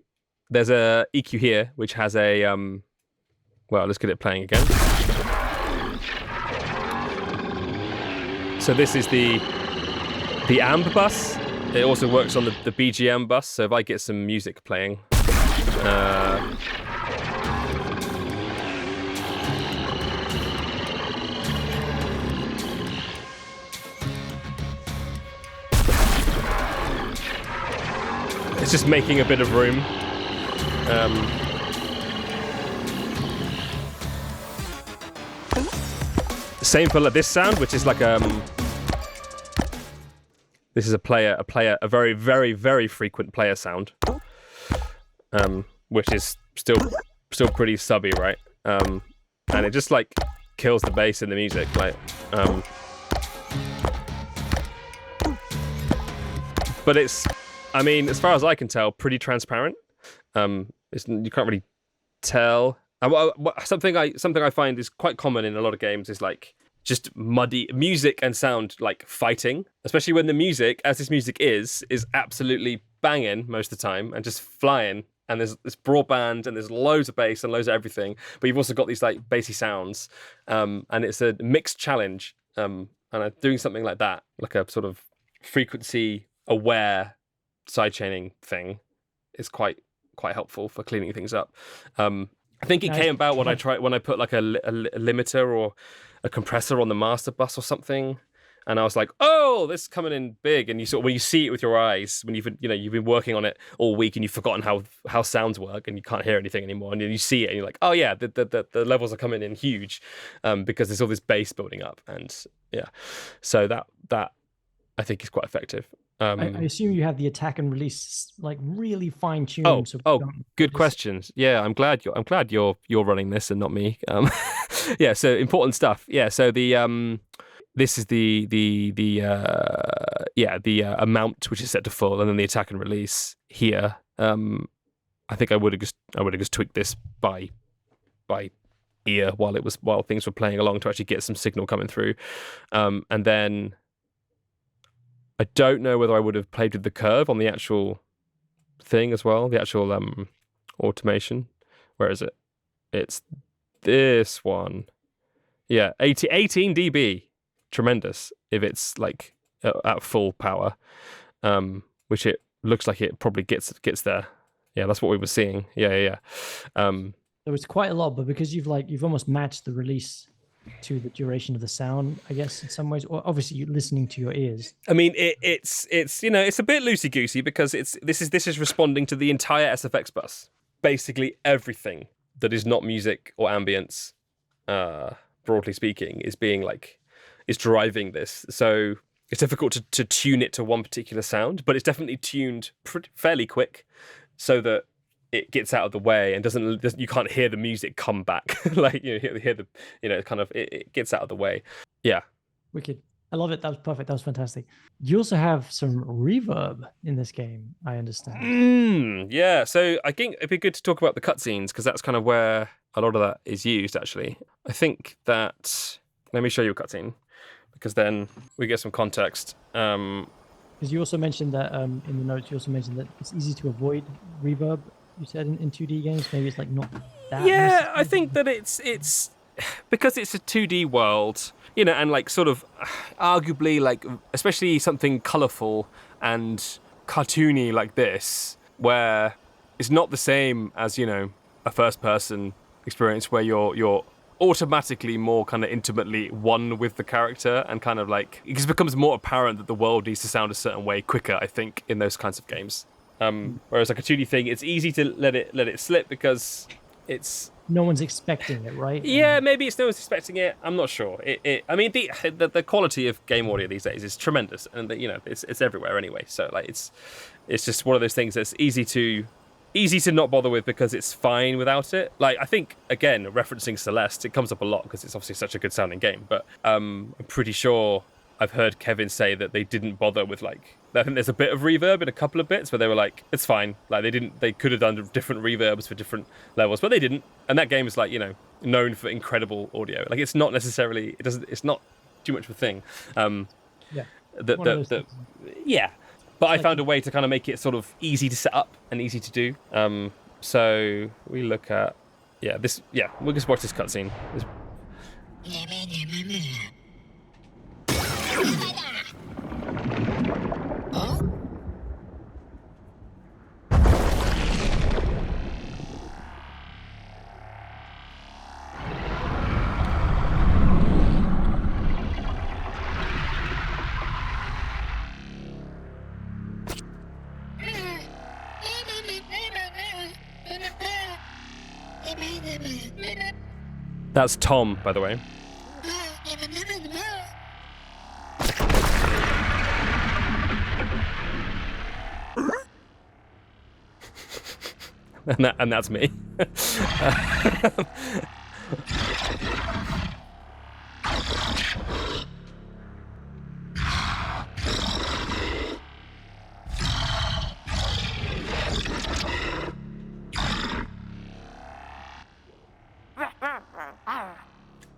there's a EQ here, which has a... well, let's get it playing again. So this is the AMB bus. It also works on the BGM bus. So if I get some music playing... It's just making a bit of room. Same for this sound, which is like this is a very, very, very frequent player sound, which is still pretty subby, right? And it just like kills the bass in the music, like. But it's. I mean, as far as I can tell, pretty transparent. You can't really tell. Something I find is quite common in a lot of games is like just muddy music and sound like fighting, especially when the music, as this music is absolutely banging most of the time and just flying. And there's this broadband and there's loads of bass and loads of everything. But you've also got these like bassy sounds, and it's a mixed challenge. And doing something like that, like a sort of frequency aware sidechaining thing is quite helpful for cleaning things up. I think it came about when I put like a limiter or a compressor on the master bus or something, and I was like, oh, this is coming in big. And you sort of, when you see it with your eyes, when you've been working on it all week and you've forgotten how sounds work and you can't hear anything anymore, and then you see it and you're like, oh yeah, the levels are coming in huge, because there's all this bass building up, and yeah, so that I think is quite effective. I assume you have the attack and release like really fine tuned. Good questions. Yeah, I'm glad you're running this and not me. Yeah, so important stuff. Yeah, so the this is the amount which is set to full, and then the attack and release here. I think I would have just tweaked this by ear while things were playing along to actually get some signal coming through, and then. I don't know whether I would have played with the curve on the actual thing as well, the actual automation. Where is it? It's this one. Yeah, 18 dB. Tremendous if it's like at full power, which it looks like it probably gets there. Yeah, that's what we were seeing. Yeah. There was quite a lot, but because you've almost matched the release to the duration of the sound, I guess, in some ways, or obviously you're listening to your ears. I mean, it's it's a bit loosey goosey because this is responding to the entire SFX bus. Basically, everything that is not music or ambience, broadly speaking, is being like is driving this. So it's difficult to tune it to one particular sound, but it's definitely tuned fairly quick so that it gets out of the way and doesn't you can't hear the music come back. Like you hear the kind of it gets out of the way. Yeah. Wicked. I love it. That was perfect. That was fantastic. You also have some reverb in this game, I understand. Yeah. So I think it'd be good to talk about the cutscenes because that's kind of where a lot of that is used, actually. I think that... Let me show you a cutscene because then we get some context. Because you also mentioned that in the notes, you also mentioned that it's easy to avoid reverb. You said in 2D games, maybe it's like not that. Yeah, I think that it's because it's a 2D world, and like sort of arguably like especially something colourful and cartoony like this, where it's not the same as a first-person experience where you're automatically more kind of intimately one with the character and kind of like it just becomes more apparent that the world needs to sound a certain way quicker, I think, in those kinds of games. Whereas like a 2D thing, it's easy to let it slip because it's no one's expecting it, right? Yeah, maybe it's no one's expecting it. I'm not sure. I mean, the quality of game audio these days is tremendous, and it's everywhere anyway. So like it's just one of those things that's easy to not bother with because it's fine without it. Like I think again, referencing Celeste, it comes up a lot because it's obviously such a good sounding game. But I'm pretty sure I've heard Kevin say that they didn't bother with like. I think there's a bit of reverb in a couple of bits where they were like, it's fine. Like they could have done different reverbs for different levels, but they didn't. And that game is like, known for incredible audio. Like it's not necessarily, it's not too much of a thing. Yeah. But I found a way to kind of make it sort of easy to set up and easy to do. So we look at, we'll just watch this cutscene. That's Tom, by the way. and that's me.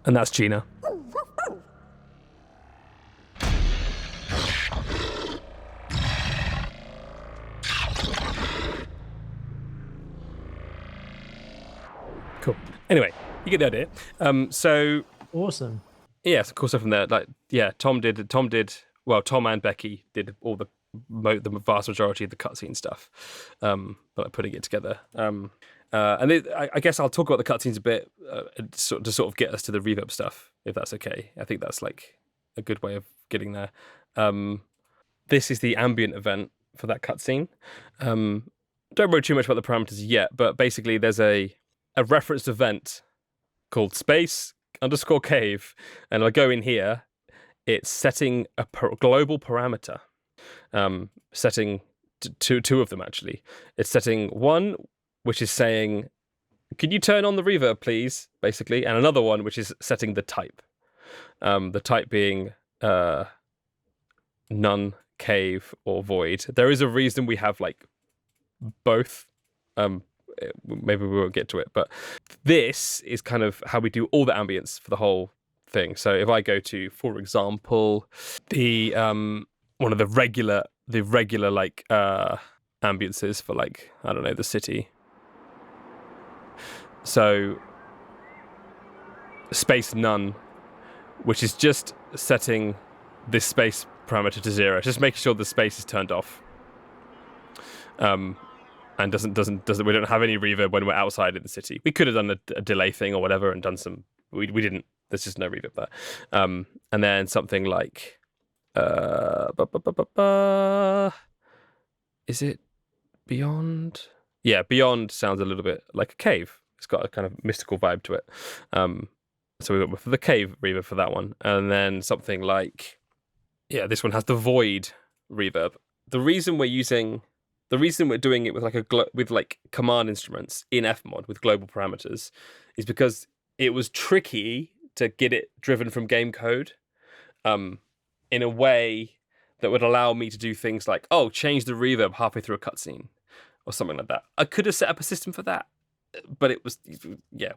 And that's Gina. Cool. Anyway, you get the idea. So awesome. Yes, of course. From there, Tom and Becky did all the vast majority of the cutscene stuff, but putting it together. I guess I'll talk about the cutscenes a bit to sort of get us to the reverb stuff, if that's okay. I think that's like a good way of getting there. This is the ambient event for that cutscene. Don't worry too much about the parameters yet, but basically there's a referenced event called space_cave, and I go in here. It's setting a global parameter, setting two of them actually. It's setting one, which is saying, "Could you turn on the reverb, please?" Basically, and another one which is setting the type. The type being none, cave, or void. There is a reason we have like both. Maybe we won't get to it, but this is kind of how we do all the ambience for the whole thing. So if I go to, for example, the one of the regular like ambiences for like, I don't know, the city. So space none, which is just setting this space parameter to 0, just making sure the space is turned off. And doesn't we don't have any reverb when we're outside in the city. We could have done a delay thing or whatever and done some. We didn't. There's just no reverb there. And then something like, is it Beyond? Yeah, Beyond sounds a little bit like a cave. It's got a kind of mystical vibe to it. So we went for the cave reverb for that one. And then something like, this one has the void reverb. The reason we're doing it with like command instruments in FMOD with global parameters is because it was tricky to get it driven from game code in a way that would allow me to do things like, change the reverb halfway through a cutscene or something like that. I could have set up a system for that, but it was,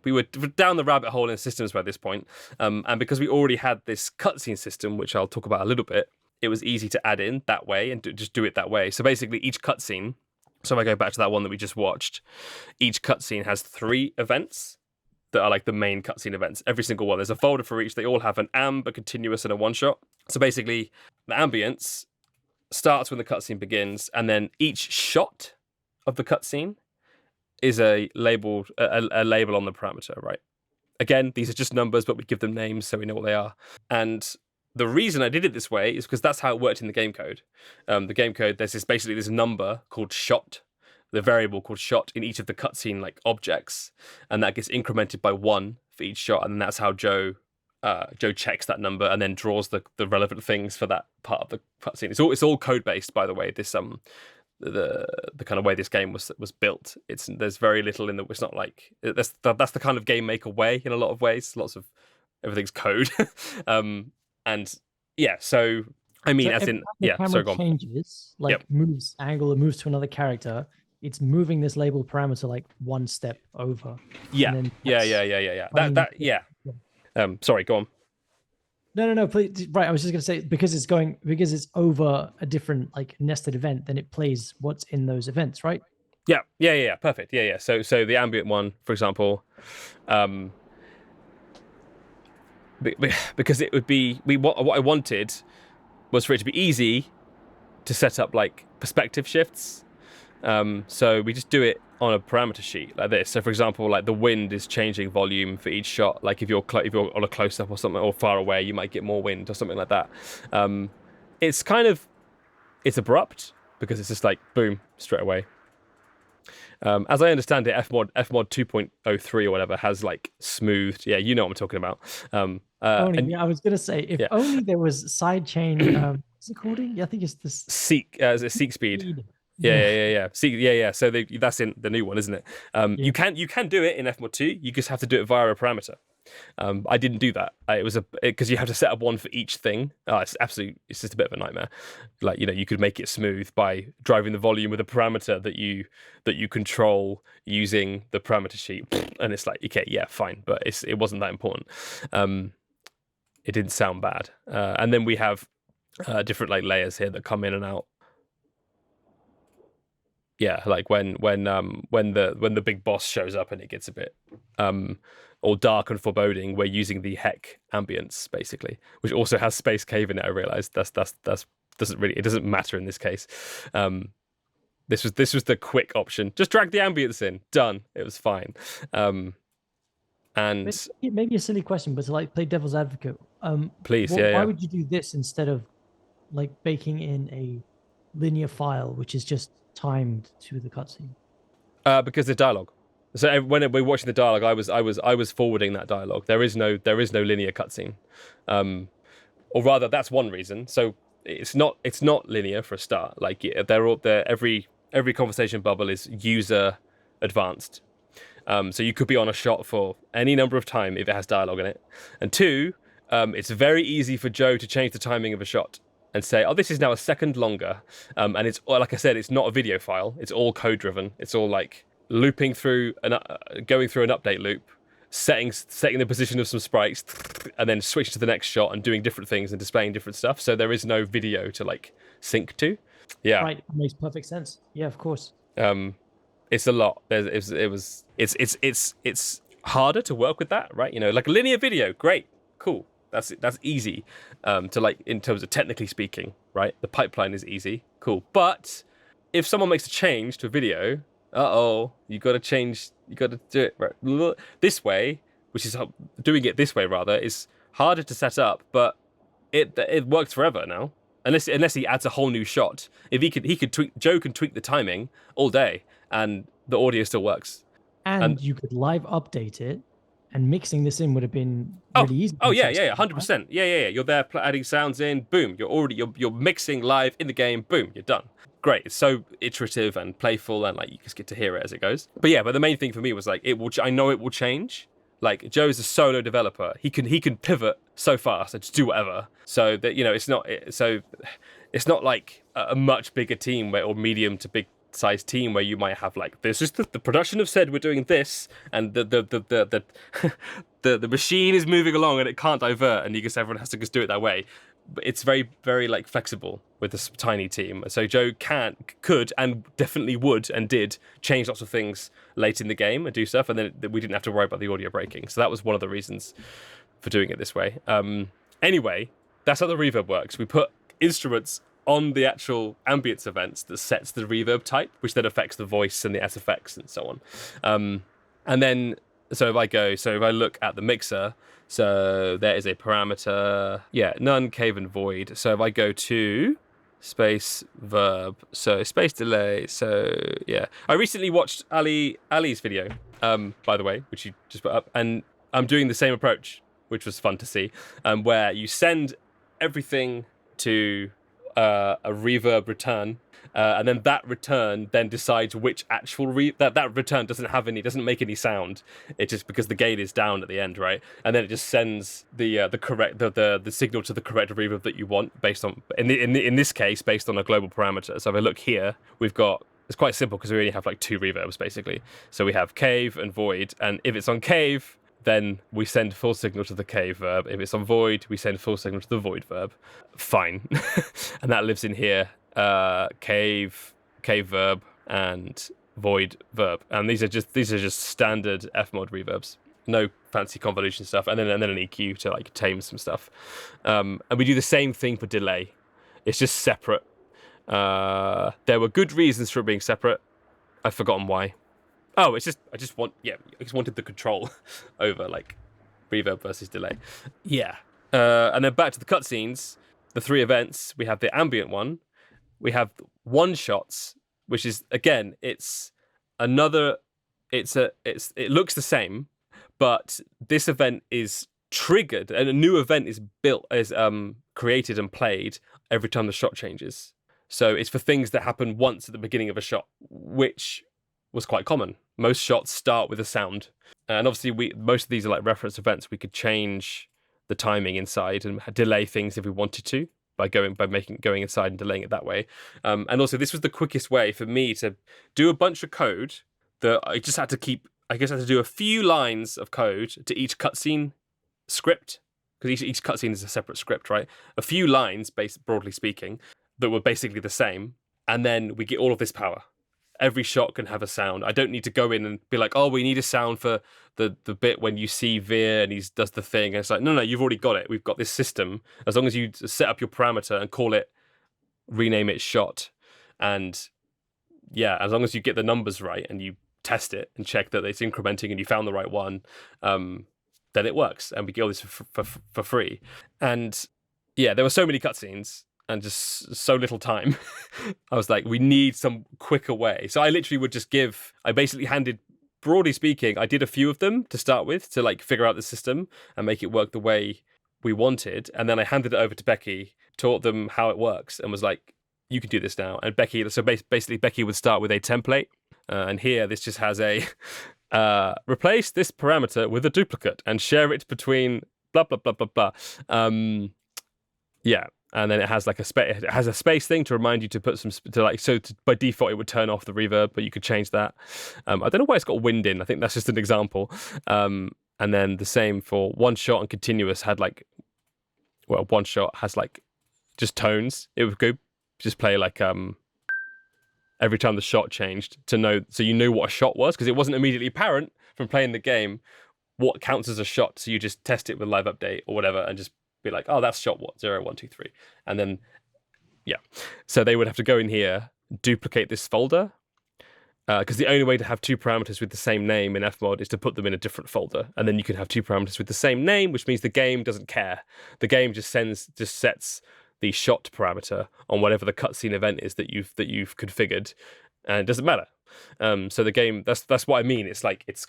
we were down the rabbit hole in systems by this point. And because we already had this cutscene system, which I'll talk about a little bit, it was easy to add in that way and just do it that way. So basically each cutscene, so if I go back to that one that we just watched, each cutscene has 3 events that are like the main cutscene events. Every single one. There's a folder for each. They all have an amb, a continuous, and a one-shot. So basically, the ambience starts when the cutscene begins, and then each shot of the cutscene is a label on the parameter, right? Again, these are just numbers, but we give them names so we know what they are. And the reason I did it this way is because that's how it worked in the game code. The game code, there's this number called shot, the variable called shot in each of the cutscene like objects, and that gets incremented by 1 for each shot, and that's how Joe checks that number and then draws the relevant things for that part of the cutscene. It's all code based, by the way. This the kind of way this game was built. There's very little in the. It's not like that's the kind of game maker way in a lot of ways. Lots of everything's code. And so I mean, so the camera changes, moves angle, and moves to another character. It's moving this label parameter like 1 step over. Yeah. Sorry, go on. No, please. Right, I was just gonna say because it's over a different like nested event, then it plays what's in those events, right? Yeah. Perfect. Yeah. So the ambient one, for example, because it would be what I wanted was for it to be easy to set up like perspective shifts. So we just do it on a parameter sheet like this. So for example, like the wind is changing volume for each shot. Like if you're on a close up or something, or far away, you might get more wind or something like that. It's abrupt because it's just like boom straight away. As I understand it, FMOD 2.03 or whatever has like smoothed. Yeah, you know what I'm talking about. I was gonna say if only there was sidechain. What's it called? I think it's this seek speed. Yeah. So that's in the new one, isn't it? You can do it in FMOD 2. You just have to do it via a parameter. I didn't do that. It was because you have to set up one for each thing. It's just a bit of a nightmare. Like you could make it smooth by driving the volume with a parameter that you control using the parameter sheet, and it's like okay, yeah, fine, but it wasn't that important. It didn't sound bad, and then we have different like layers here that come in and out. Yeah, like when the big boss shows up and it gets a bit all dark and foreboding, we're using the heck ambience basically, which also has space cave in it. I realized that's doesn't matter in this case. This was the quick option. Just drag the ambience in. Done. It was fine. And maybe a silly question, but to like play devil's advocate. Please, why would you do this instead of like baking in a linear file, which is just timed to the cutscene? Because the dialogue. So when we're watching the dialogue, I was forwarding that dialogue. There is no linear cutscene, or rather, that's one reason. So it's not linear for a start. Like every conversation bubble is user advanced. So you could be on a shot for any number of time if it has dialogue in it. And 2, it's very easy for Joe to change the timing of a shot and say, this is now a second longer. And it's, like I said, it's not a video file. It's all code driven. It's all like looping through going through an update loop, setting the position of some sprites, and then switch to the next shot and doing different things and displaying different stuff. So there is no video to like sync to. Yeah. Right. Makes perfect sense. Yeah, of course. It's a lot. It's harder to work with that, right? Like a linear video, great, cool. That's easy to like in terms of technically speaking, right? The pipeline is easy, cool. But if someone makes a change to a video, you got to change. You got to do it right this way, which is doing it this way rather is harder to set up, but it works forever now. Unless he adds a whole new shot, if he could tweak. Joe can tweak the timing all day, and the audio still works. And you could live update it And mixing this in would have been really easy. Oh yeah, 100%. Yeah. You're there adding sounds in. Boom. You're mixing live in the game. Boom. You're done. Great. It's so iterative and playful, and like you just get to hear it as it goes. But yeah, the main thing for me was like I know it will change. Like Joe is a solo developer. He can pivot so fast and just do whatever. So that it's not like a much bigger team or medium to big size team where you might have like this is the production have said we're doing this, and the machine is moving along and it can't divert, and everyone has to just do it that way. But it's very, very like flexible with this tiny team. So Joe could and definitely would and did change lots of things late in the game and do stuff, and then we didn't have to worry about the audio breaking. So that was one of the reasons for doing it this way. Anyway, that's how the reverb works. We put instruments on the actual ambience events that sets the reverb type, which then affects the voice and the SFX and so on. And then, so if I look at the mixer, so there is a parameter, none, cave, and void. So if I go to space verb, so space delay, so yeah. I recently watched Ali's video, by the way, which you just put up, and I'm doing the same approach, which was fun to see, where you send everything to a reverb return, and then that return then decides which actual that return doesn't make any sound. It just, because the gain is down at the end, right? And then it just sends the correct the signal to the correct reverb that you want based on in this case based on a global parameter. So if I look here, we've got, it's quite simple because we only have like two reverbs basically. So we have cave and void, and if it's on cave, then we send full signal to the cave verb. If it's on void, we send full signal to the void verb. Fine. And that lives in here. Cave verb, and void verb. And these are just standard FMOD reverbs. No fancy convolution stuff. And then an EQ to like tame some stuff. And we do the same thing for delay. It's just separate. There were good reasons for it being separate. I've forgotten why. Oh, I just wanted the control over like reverb versus delay. Yeah. And then back to the cutscenes, the three events. We have the ambient one. We have one shots, which is, again, it looks the same, but this event is triggered and a new event is created and played every time the shot changes. So it's for things that happen once at the beginning of a shot, which was quite common. Most shots start with a sound, and obviously most of these are like reference events. We could change the timing inside and delay things if we wanted to by going inside and delaying it that way. And also this was the quickest way for me to do a bunch of code that I just had to keep. I guess I had to do a few lines of code to each cutscene script, because each cutscene is a separate script, right? A few lines, broadly speaking, that were basically the same, and then we get all of this power. Every shot can have a sound. I don't need to go in and be like, oh, we need a sound for the bit when you see Veer and he does the thing. And it's like, no, you've already got it. We've got this system. As long as you set up your parameter and rename it shot. And yeah, as long as you get the numbers right and you test it and check that it's incrementing and you found the right one, then it works. And we get all this for free. And yeah, there were so many cutscenes and just so little time. I was like, we need some quicker way. So I literally would just broadly speaking, I did a few of them to start with to like figure out the system and make it work the way we wanted. And then I handed it over to Becky, taught them how it works, and was like, you can do this now. And basically Becky would start with a template. And here, this just has a replace this parameter with a duplicate and share it between blah, blah, blah, blah, blah. Yeah. And then it has like a space thing to remind you to put by default it would turn off the reverb, but you could change that. I don't know why it's got wind in. I think that's just an example. And then the same for one shot and continuous one shot has like just tones. It would go just play like every time the shot changed so you knew what a shot was, because it wasn't immediately apparent from playing the game what counts as a shot. So you just test it with live update or whatever and just be like, oh, that's shot 0, 1, 2, 3. And then, yeah. So they would have to go in here, duplicate this folder, because the only way to have two parameters with the same name in FMOD is to put them in a different folder. And then you can have two parameters with the same name, which means the game doesn't care. The game just sets the shot parameter on whatever the cutscene event is that you've configured, and it doesn't matter. So the game, that's what I mean. It's like, it's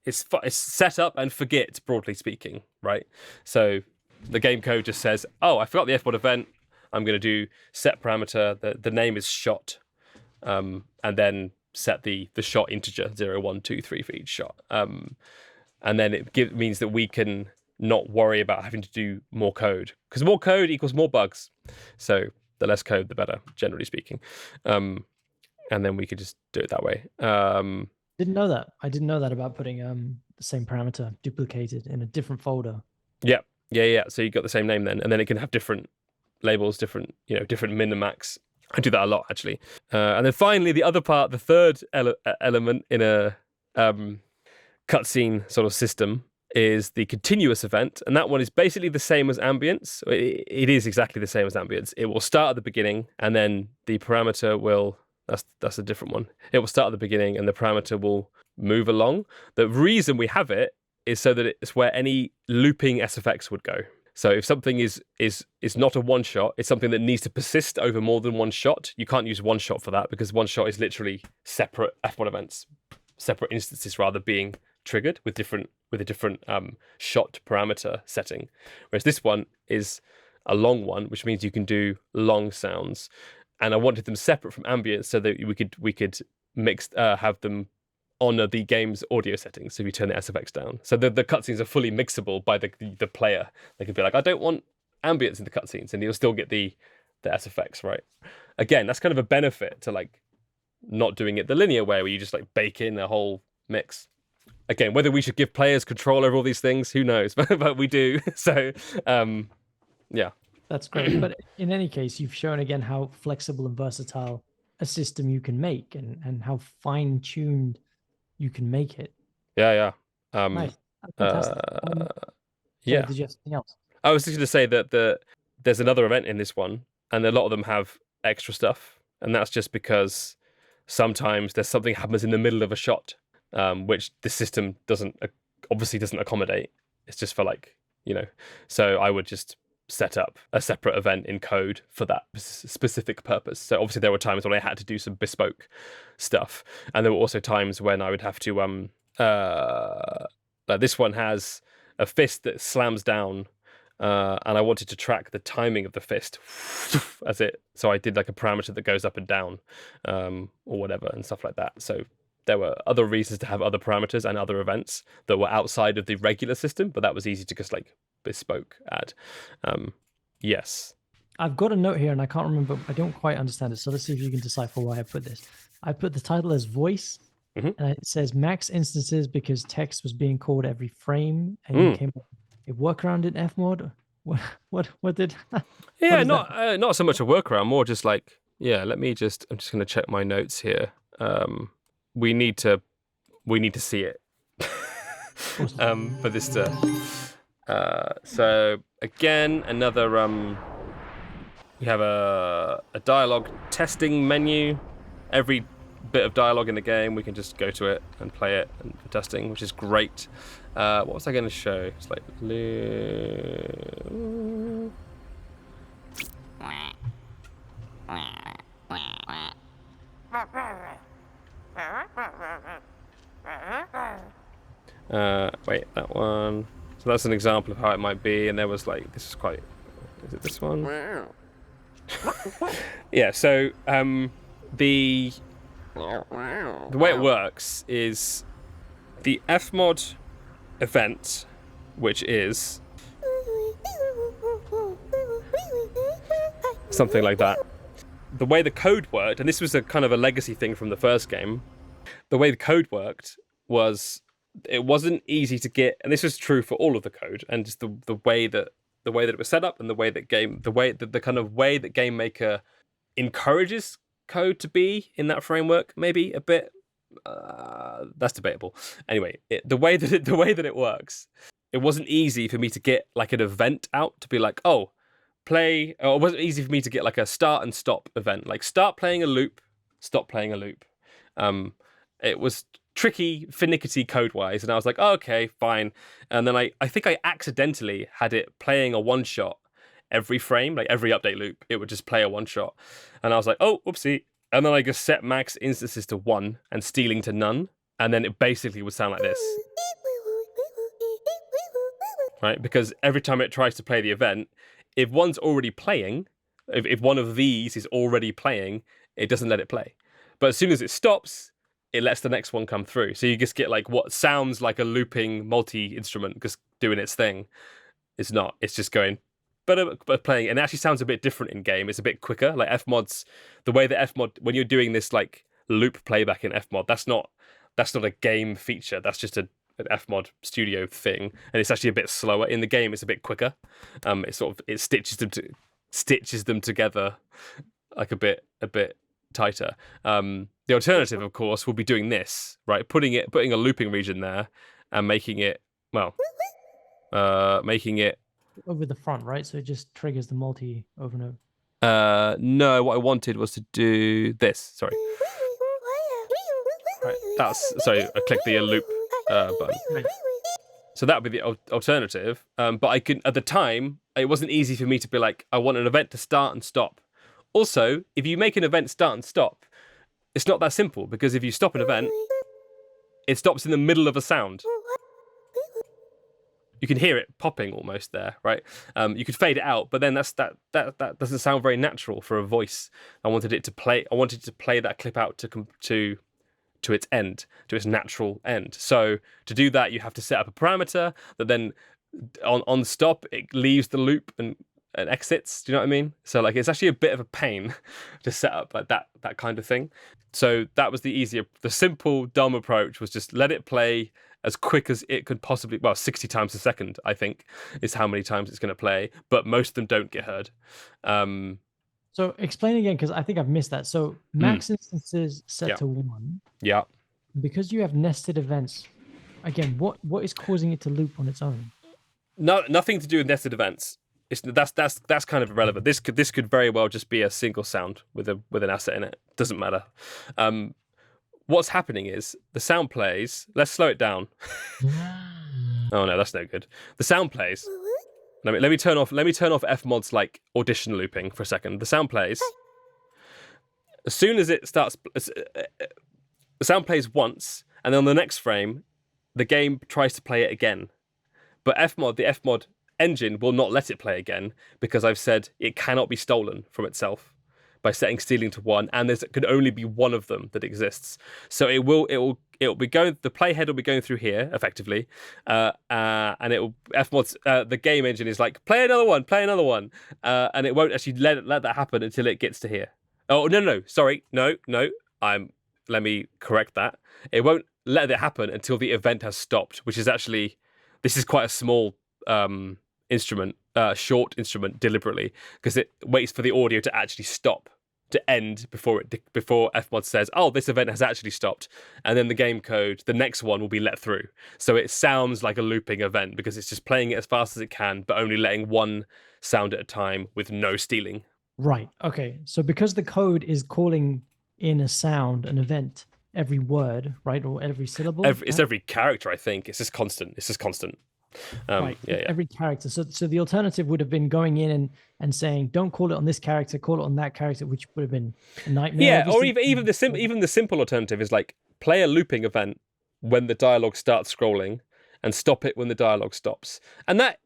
it's set up and forget, broadly speaking, right? So the game code just says, oh, I forgot the FMOD event. I'm going to do set parameter. The name is shot, and then set the shot integer 0, 1, 2, 3 for each shot. And then it means that we can not worry about having to do more code, because more code equals more bugs. So the less code, the better, generally speaking. And then we could just do it that way. Didn't know that. I didn't know that about putting the same parameter duplicated in a different folder. Yeah. So you got the same name then, and then it can have different labels, different min and max. I do that a lot, actually. And then finally, the other part, the third element in a cutscene sort of system is the continuous event, and that one is basically the same as ambience. It is exactly the same as ambience. It will start at the beginning, and then the parameter will. That's a different one. It will start at the beginning, and the parameter will move along. The reason we have it is so that it's where any looping SFX would go. So if something is not a one shot, it's something that needs to persist over more than one shot. You can't use one shot for that, because one shot is literally separate FMOD events, separate instances rather, being triggered with a different shot parameter setting. Whereas this one is a long one, which means you can do long sounds. And I wanted them separate from ambience so that we could mix have them honor the game's audio settings. So if you turn the SFX down, so the cutscenes are fully mixable by the player. They can be like, I don't want ambience in the cutscenes, and you'll still get the SFX, right? Again, that's kind of a benefit to like not doing it the linear way, where you just like bake in a whole mix. Again, whether we should give players control over all these things, who knows? But we do. So, yeah. That's great. But in any case, you've shown again how flexible and versatile a system you can make, and how fine-tuned you can make it. Yeah. Nice. Fantastic. Yeah. Did you have something else? I was just going to say that there's another event in this one, and a lot of them have extra stuff, and that's just because sometimes there's something happens in the middle of a shot, which the system obviously doesn't accommodate. It's just for so I would just set up a separate event in code for that specific purpose. So obviously there were times when I had to do some bespoke stuff, and there were also times when I would have to like this one has a fist that slams down, and I wanted to track the timing of the fist so I did like a parameter that goes up and down, or whatever, and stuff like that. So there were other reasons to have other parameters and other events that were outside of the regular system, but that was easy to just like bespoke add. Yes. I've got a note here and I can't remember. I don't quite understand it. So let's see if you can decipher why I put this. I put the title as voice, and it says max instances because text was being called every frame, and you came up with a workaround in FMOD. What did? Yeah, not so much a workaround, more just like, yeah. I'm just going to check my notes here. We need to see it for this to. So again, another we have a dialogue testing menu. Every bit of dialogue in the game, we can just go to it and play it for testing, which is great. What was I going to show? It's like wait, that one. So that's an example of how it might be, and there was like, is it this one? Yeah, so the way it works is the FMOD event, which is something like that. The way the code worked, and this was a kind of a legacy thing from the first game, the way the code worked was it wasn't easy to get, and this was true for all of the code, and just the way that it was set up, and the kind of way that GameMaker encourages code to be in that framework, maybe a bit. That's debatable. Anyway, the way that it works, it wasn't easy for me to get like an event out to be like, oh, play. Or it wasn't easy for me to get like a start and stop event, like start playing a loop, stop playing a loop. It was tricky, finicky code-wise, and I was like, oh, okay, fine. And then I think I accidentally had it playing a one-shot every frame, like every update loop, it would just play a one-shot. And I was like, oh, whoopsie. And then I just set max instances to 1 and stealing to none. and then it basically would sound like this. Right? Because every time it tries to play the event, if one's already playing, if one of these is already playing, it doesn't let it play. But as soon as it stops, it lets the next one come through. So you just get like what sounds like a looping multi-instrument just doing its thing. It's not. It's just going, but playing. And it actually sounds a bit different in game. It's a bit quicker. Like FMODs, the way that FMOD, when you're doing this like loop playback in FMOD, that's not a game feature. That's just an FMOD studio thing. And it's actually a bit slower. In the game, it's a bit quicker. It stitches them together like a bit tighter. The alternative, of course, will be doing this, right? Putting a looping region there and making it over the front, right? So it just triggers the multi over and over. No, what I wanted was to do this. Sorry. Right, I clicked the loop button. Right. So that would be the alternative. But I could, at the time, it wasn't easy for me to be like, I want an event to start and stop. Also, if you make an event start and stop, it's not that simple, because if you stop an event, it stops in the middle of a sound. You can hear it popping almost there, right? You could fade it out, but then that doesn't sound very natural for a voice. I wanted to play that clip out to its end, to its natural end. So to do that, you have to set up a parameter that then on stop it leaves the loop and exits. Do you know what I mean? So like it's actually a bit of a pain to set up like that kind of thing. So that was the simple dumb approach was just let it play as quick as it could possibly. Well, 60 times a second I think is how many times it's going to play, but most of them don't get heard. So explain again, because I think I've missed that. So max instances set to 1. Yeah. Because you have nested events. Again, what is causing it to loop on its own? No, nothing to do with nested events. That's kind of irrelevant. This could very well just be a single sound with an asset in it. Doesn't matter. What's happening is the sound plays. Let's slow it down. Oh no, that's no good. The sound plays. Let me turn off FMOD's like audition looping for a second. The sound plays. As soon as it starts, the sound plays once, and then on the next frame, the game tries to play it again. But the FMOD engine will not let it play again because I've said it cannot be stolen from itself by setting stealing to 1, and there could only be one of them that exists. So it will be going. The playhead will be going through here effectively, and FMOD's the game engine is like play another one, and it won't actually let that happen until it gets to here. Oh no, sorry, no. Let me correct that. It won't let it happen until the event has stopped, which is actually this is quite a small instrument, short instrument deliberately, because it waits for the audio to actually stop, to end before FMOD says, oh, this event has actually stopped. And then the game code, the next one will be let through. So it sounds like a looping event because it's just playing it as fast as it can, but only letting one sound at a time with no stealing. Right. Okay. So because the code is calling in a sound, an event, every word, right? Or every syllable? It's every character, I think. It's just constant. Right. Yeah. Every character. So the alternative would have been going in and saying, don't call it on this character, call it on that character, which would have been a nightmare. Yeah, obviously. or even the simple alternative is like play a looping event when the dialogue starts scrolling and stop it when the dialogue stops. And that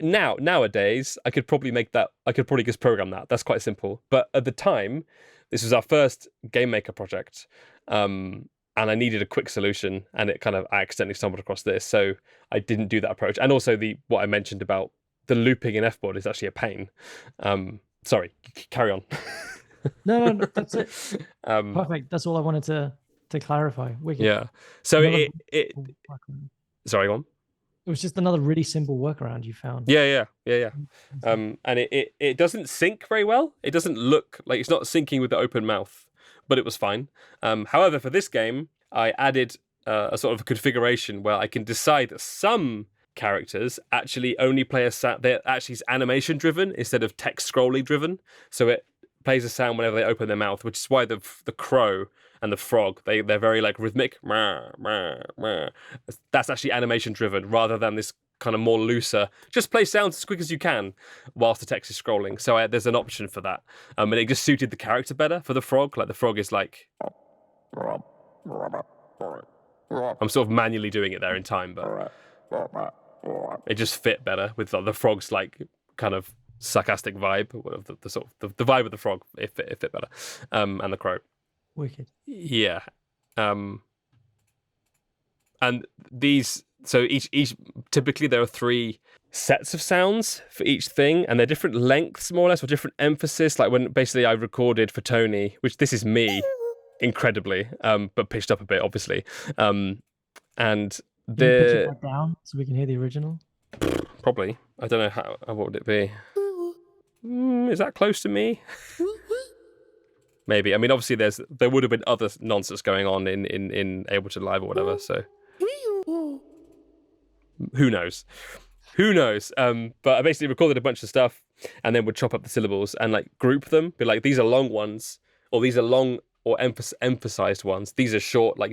nowadays I could probably just program that. That's quite simple. But at the time, this was our first Game Maker project. And I needed a quick solution, and I accidentally stumbled across this, so I didn't do that approach. And also what I mentioned about the looping in FMOD is actually a pain. Sorry, carry on. No, that's it. Perfect. That's all I wanted to clarify. Wicked. Yeah. So sorry, go on. It was just another really simple workaround you found. Yeah. And it doesn't sync very well. It doesn't look like it's not syncing with the open mouth, but it was fine. However, for this game, I added a sort of configuration where I can decide that some characters actually only play a sound. They're actually animation driven instead of text scrolling driven. So it plays a sound whenever they open their mouth, which is why the crow and the frog, they're very like rhythmic. That's actually animation driven rather than this kind of more looser, just play sounds as quick as you can whilst the text is scrolling. So there's an option for that. And it just suited the character better for the frog. Like the frog is like... I'm sort of manually doing it there in time, but it just fit better with the frog's like kind of sarcastic vibe, the sort of the vibe of the frog. It fit better, and the crow. Wicked. Yeah, and these. So each typically there are 3 sets of sounds for each thing, and they're different lengths more or less, or different emphasis. Like when basically I recorded for Tony, which this is me incredibly, but pitched up a bit obviously, and Can you pitch it back down so we can hear the original? Probably. I don't know how. What would it be? Is that close to me? Maybe. I mean, obviously there would have been other nonsense going on in Ableton Live or whatever. So who knows? But I basically recorded a bunch of stuff and then would chop up the syllables and like group them. Be like, these are long ones, or these are long or emphasized ones. These are short, like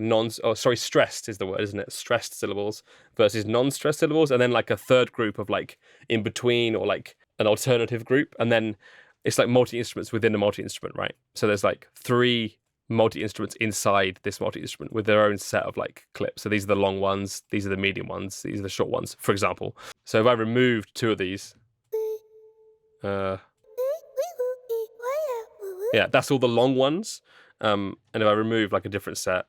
stressed is the word, isn't it? Stressed syllables versus non-stressed syllables, and then like a third group of like in between, or like an alternative group, and then it's like multi-instruments within a multi-instrument, right? So there's like 3 multi-instruments inside this multi-instrument with their own set of like clips. So these are the long ones, these are the medium ones, these are the short ones, for example. So if I removed 2 of these, yeah, that's all the long ones. And if I remove like a different set,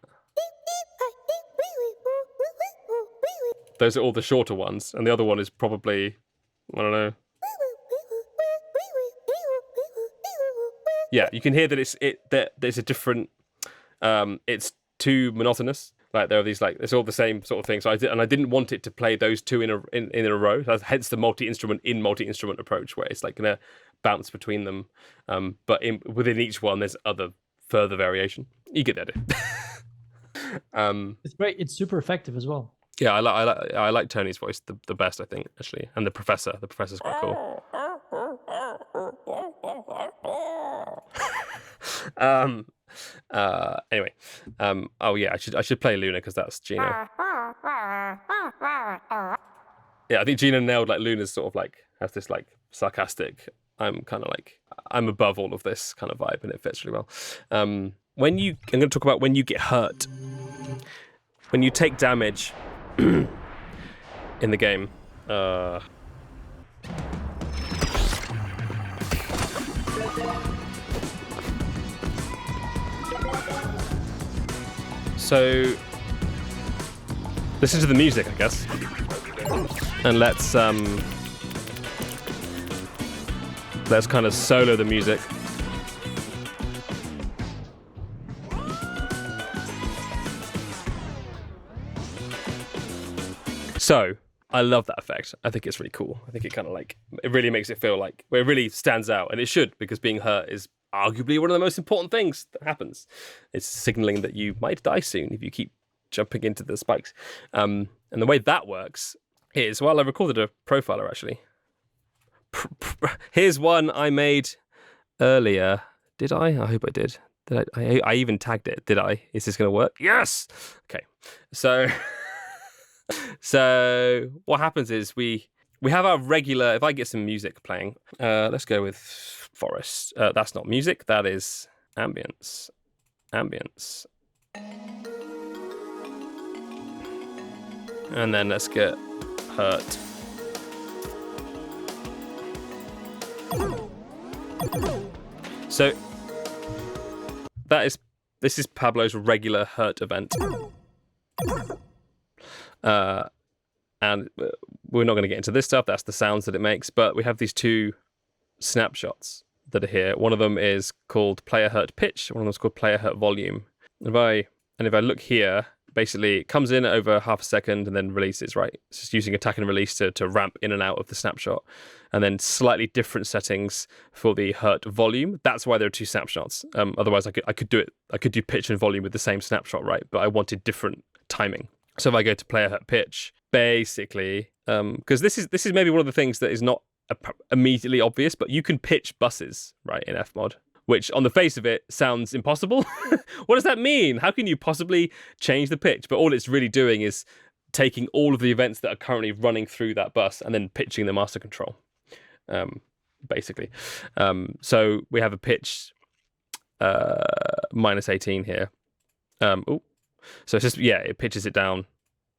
those are all the shorter ones, and the other one is probably, I don't know. Yeah, you can hear that there's a different. It's too monotonous. Like there are these like it's all the same sort of thing. So I didn't want it to play those 2 in a row. So hence the multi-instrument approach, where it's like gonna bounce between them. But within each one, there's other further variation. You get that. It's great. It's super effective as well. Yeah, I like Tony's voice the best, I think, actually, and the professor's quite cool. Anyway, oh yeah, I should play Luna because that's Gina. Yeah, I think Gina nailed like Luna's sort of like has this like sarcastic. I'm kind of like I'm above all of this kind of vibe, and it fits really well. I'm going to talk about when you get hurt, when you take damage in the game. So listen to the music, I guess, and let's kind of solo the music. So I love that effect. I think it's really cool. I think it kind of like it really makes it feel like it really stands out, and it should, because being hurt is arguably one of the most important things that happens. It's signaling that you might die soon if you keep jumping into the spikes. And the way that works is, well, I recorded a profiler actually. Here's one I made earlier. Did I? I hope I did. I even tagged it. Did I? Is this going to work? Yes. Okay. So what happens is we have our regular. If I get some music playing, let's go with forest. That's not music. That is ambience. And then let's get hurt. So this is Pablo's regular hurt event. And we're not going to get into this stuff. That's the sounds that it makes. But we have these 2 snapshots that are here. One of them is called player hurt pitch. One of them is called player hurt volume. If I look here, basically it comes in over half a second and then releases, right? It's just using attack and release to ramp in and out of the snapshot. And then slightly different settings for the hurt volume. That's why there are 2 snapshots. Otherwise I could do it. I could do pitch and volume with the same snapshot, right? But I wanted different timing. So if I go to player hurt pitch, basically, because this is maybe one of the things that is not immediately obvious, but you can pitch buses, right, in FMOD, which on the face of it sounds impossible. What does that mean? How can you possibly change the pitch? But all it's really doing is taking all of the events that are currently running through that bus and then pitching the master control, basically. So we have a pitch -18 here. So it's just, it pitches it down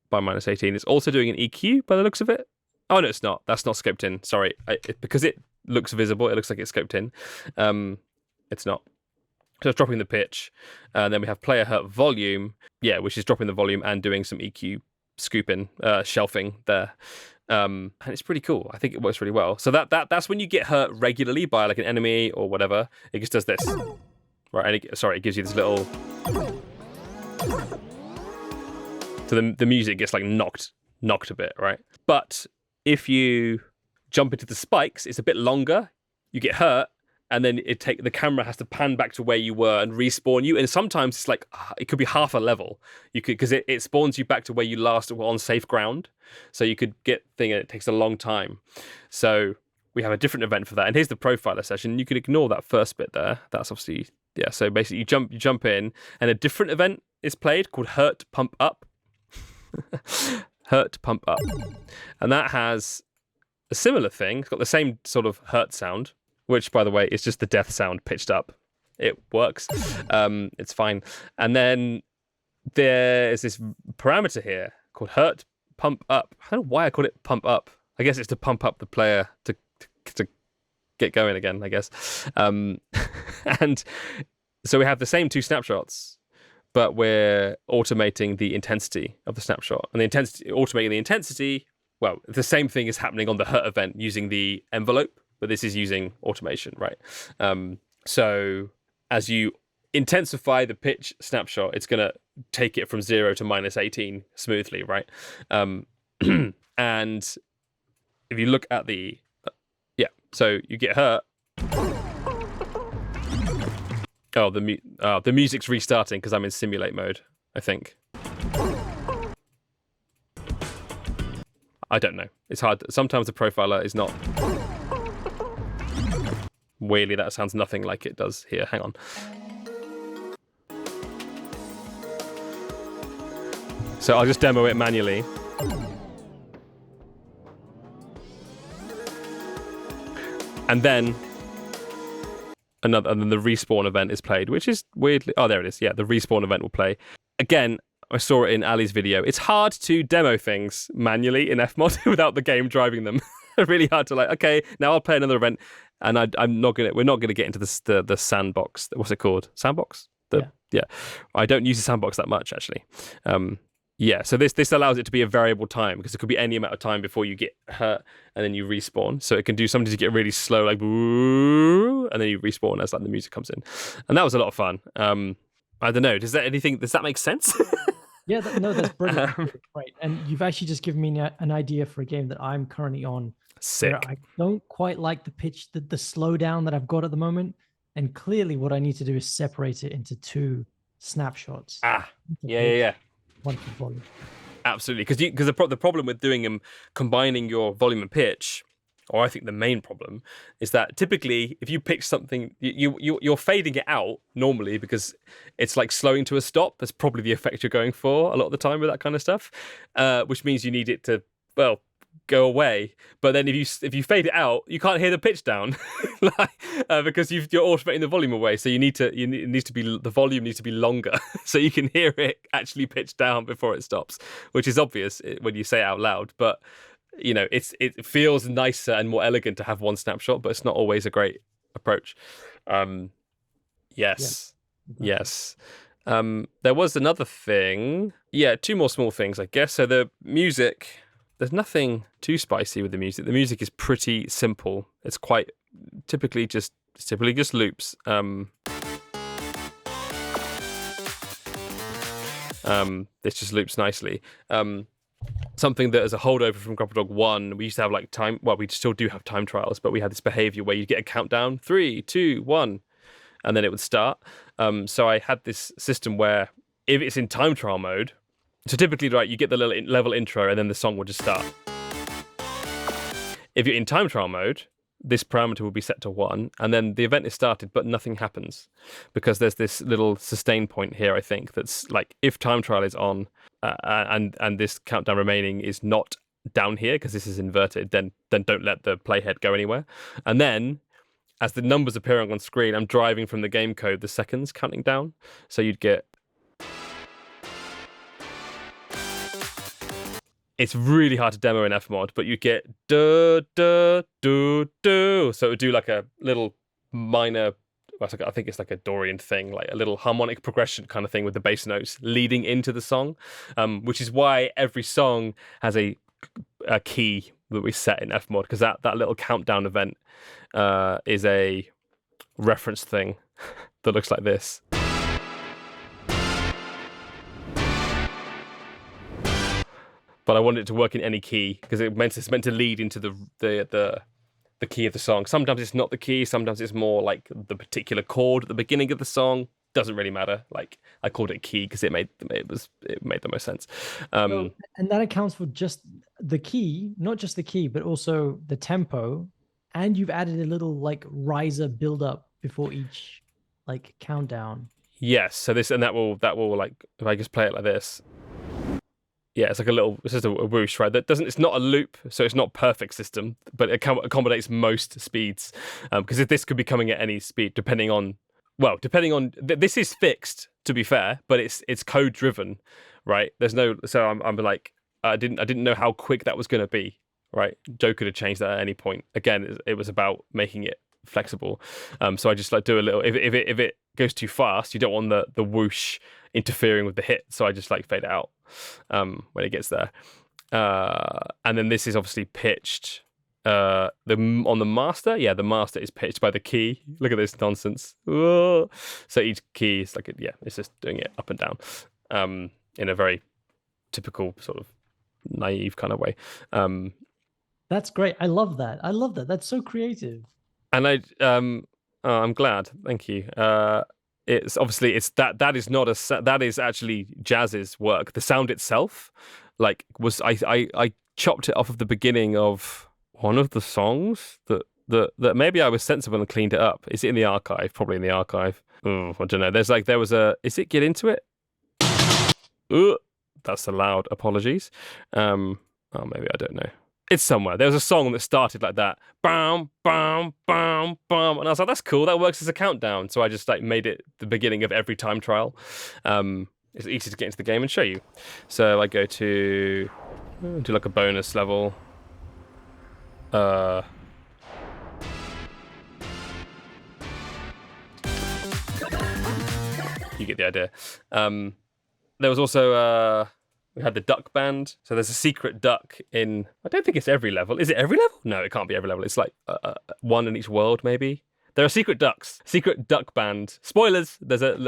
by -18. It's also doing an EQ by the looks of it. Oh, no, it's not. That's not scoped in. Sorry. Because it looks visible, it looks like it's scoped in. It's not. So it's dropping the pitch. And then we have player hurt volume, which is dropping the volume and doing some EQ scooping, shelving there. And it's pretty cool. I think it works really well. So that's when you get hurt regularly by like an enemy or whatever. It just does this. Right, and it gives you this little... So the music gets like knocked a bit, right? But if you jump into the spikes, it's a bit longer. You get hurt, and then the camera has to pan back to where you were and respawn you. And sometimes it's like it could be half a level. Because it spawns you back to where you last were on safe ground. So you could get thing, and it takes a long time. So we have a different event for that. And here's the profiler session. You can ignore that first bit there. That's obviously So basically, you jump in, and a different event is played called Hurt Pump Up. Hurt Pump Up, and that has a similar thing. It's got the same sort of hurt sound, which, by the way, is just the death sound pitched up. It works. It's fine. And then there is this parameter here called Hurt Pump Up. I don't know why I call it Pump Up. I guess it's to pump up the player to get going again, I guess. And so we have the same two snapshots, but we're automating the intensity of the snapshot. And automating the intensity, well, the same thing is happening on the hurt event using the envelope, but this is using automation, right? So as you intensify the pitch snapshot, it's going to take it from 0 to -18 smoothly, right? And if you look at so you get hurt. Oh, the music's restarting because I'm in simulate mode, I think. I don't know. It's hard. Sometimes the profiler is not. Weirdly, that sounds nothing like it does here. Hang on. So I'll just demo it manually. And then and then the respawn event is played, which is weirdly... Oh, there it is. Yeah, the respawn event will play. Again, I saw it in Ali's video. It's hard to demo things manually in FMOD without the game driving them. Really hard to okay, now I'll play another event, and we're not gonna get into the sandbox. What's it called? Sandbox? Yeah. I don't use the sandbox that much, actually. So this allows it to be a variable time, because it could be any amount of time before you get hurt and then you respawn. So it can do something to get really slow, like boo, and then you respawn as the music comes in. And that was a lot of fun. I don't know. Does that make sense? Yeah, that's brilliant. Right. And you've actually just given me an idea for a game that I'm currently on. Sick. I don't quite like the pitch, the slowdown that I've got at the moment. And clearly what I need to do is separate it into two snapshots. Yeah. One for volume. Absolutely, because the problem with doing them, combining your volume and pitch, or I think the main problem, is that typically if you pitch something, you're fading it out normally because it's like slowing to a stop. That's probably the effect you're going for a lot of the time with that kind of stuff, which means you need it to go away. But then if you fade it out, you can't hear the pitch down, because you're automating the volume away. So the volume needs to be longer, so you can hear it actually pitch down before it stops, which is obvious when you say it out loud. But it feels nicer and more elegant to have one snapshot, but it's not always a great approach. Yes. There was another thing. Yeah, two more small things, I guess. So the music. There's nothing too spicy with the music. The music is pretty simple. It's quite typically just loops. This just loops nicely. Something that is a holdover from Grapple Dog 1. We used to have we still do have time trials, but we had this behavior where you get a countdown, 3, 2, 1, and then it would start. So I had this system where if it's in time trial mode, so typically, right, you get the little level intro and then the song will just start. If you're in time trial mode, this parameter will be set to 1, and then the event is started, but nothing happens, because there's this little sustain point here, I think, that's like, if time trial is on and this countdown remaining is not down here, because this is inverted, then don't let the playhead go anywhere. And then, as the numbers appearing on screen, I'm driving from the game code the seconds counting down. So you'd get... It's really hard to demo in FMOD, but you get do do do do. So it would do like a little minor, I think it's like a Dorian thing, like a little harmonic progression kind of thing with the bass notes leading into the song, which is why every song has a key that we set in FMOD, because that little countdown event is a reference thing that looks like this. But I wanted it to work in any key because it's meant to lead into the key of the song. Sometimes it's not the key. Sometimes it's more like the particular chord at the beginning of the song. Doesn't really matter. Like I called it key because it made the most sense. And that accounts for just the key, not just the key, but also the tempo. And you've added a little like riser build up before each like countdown. Yes. So that will like, if I just play it like this. Yeah, it's like it's just a whoosh, right? It's not a loop, so it's not perfect system, but it accommodates most speeds. Because if this could be coming at any speed, depending on this is fixed, to be fair, but it's code driven, right? There's no, so I'm like, I didn't know how quick that was going to be, right? Joe could have changed that at any point. Again, it was about making it flexible. So I just like do a little, if it goes too fast, you don't want the whoosh interfering with the hit, so I just like fade it out when it gets there. And then this is obviously pitched on the master. Yeah, the master is pitched by the key. Look at this nonsense. Whoa. So each key is like it's just doing it up and down in a very typical sort of naive kind of way. That's great. I love that. That's so creative. And I'm glad. Thank you. It's obviously that is actually Jazz's work. The sound itself, like, was I chopped it off of the beginning of one of the songs that maybe I was sensible and cleaned it up. Is it in the archive? Probably in the archive. Oh, I don't know. There was a. Is it Get Into It? That's allowed. Apologies. Maybe I don't know. It's somewhere. There was a song that started like that. Bam, bam, bam, bam. And I was like, that's cool. That works as a countdown. So I just like made it the beginning of every time trial. It's easy to get into the game and show you. So I go to do like a bonus level. You get the idea. There was also we had the duck band. So there's a secret duck in, I don't think it's every level. Is it every level? No, it can't be every level. It's like one in each world, maybe. There are secret ducks, secret duck band. Spoilers,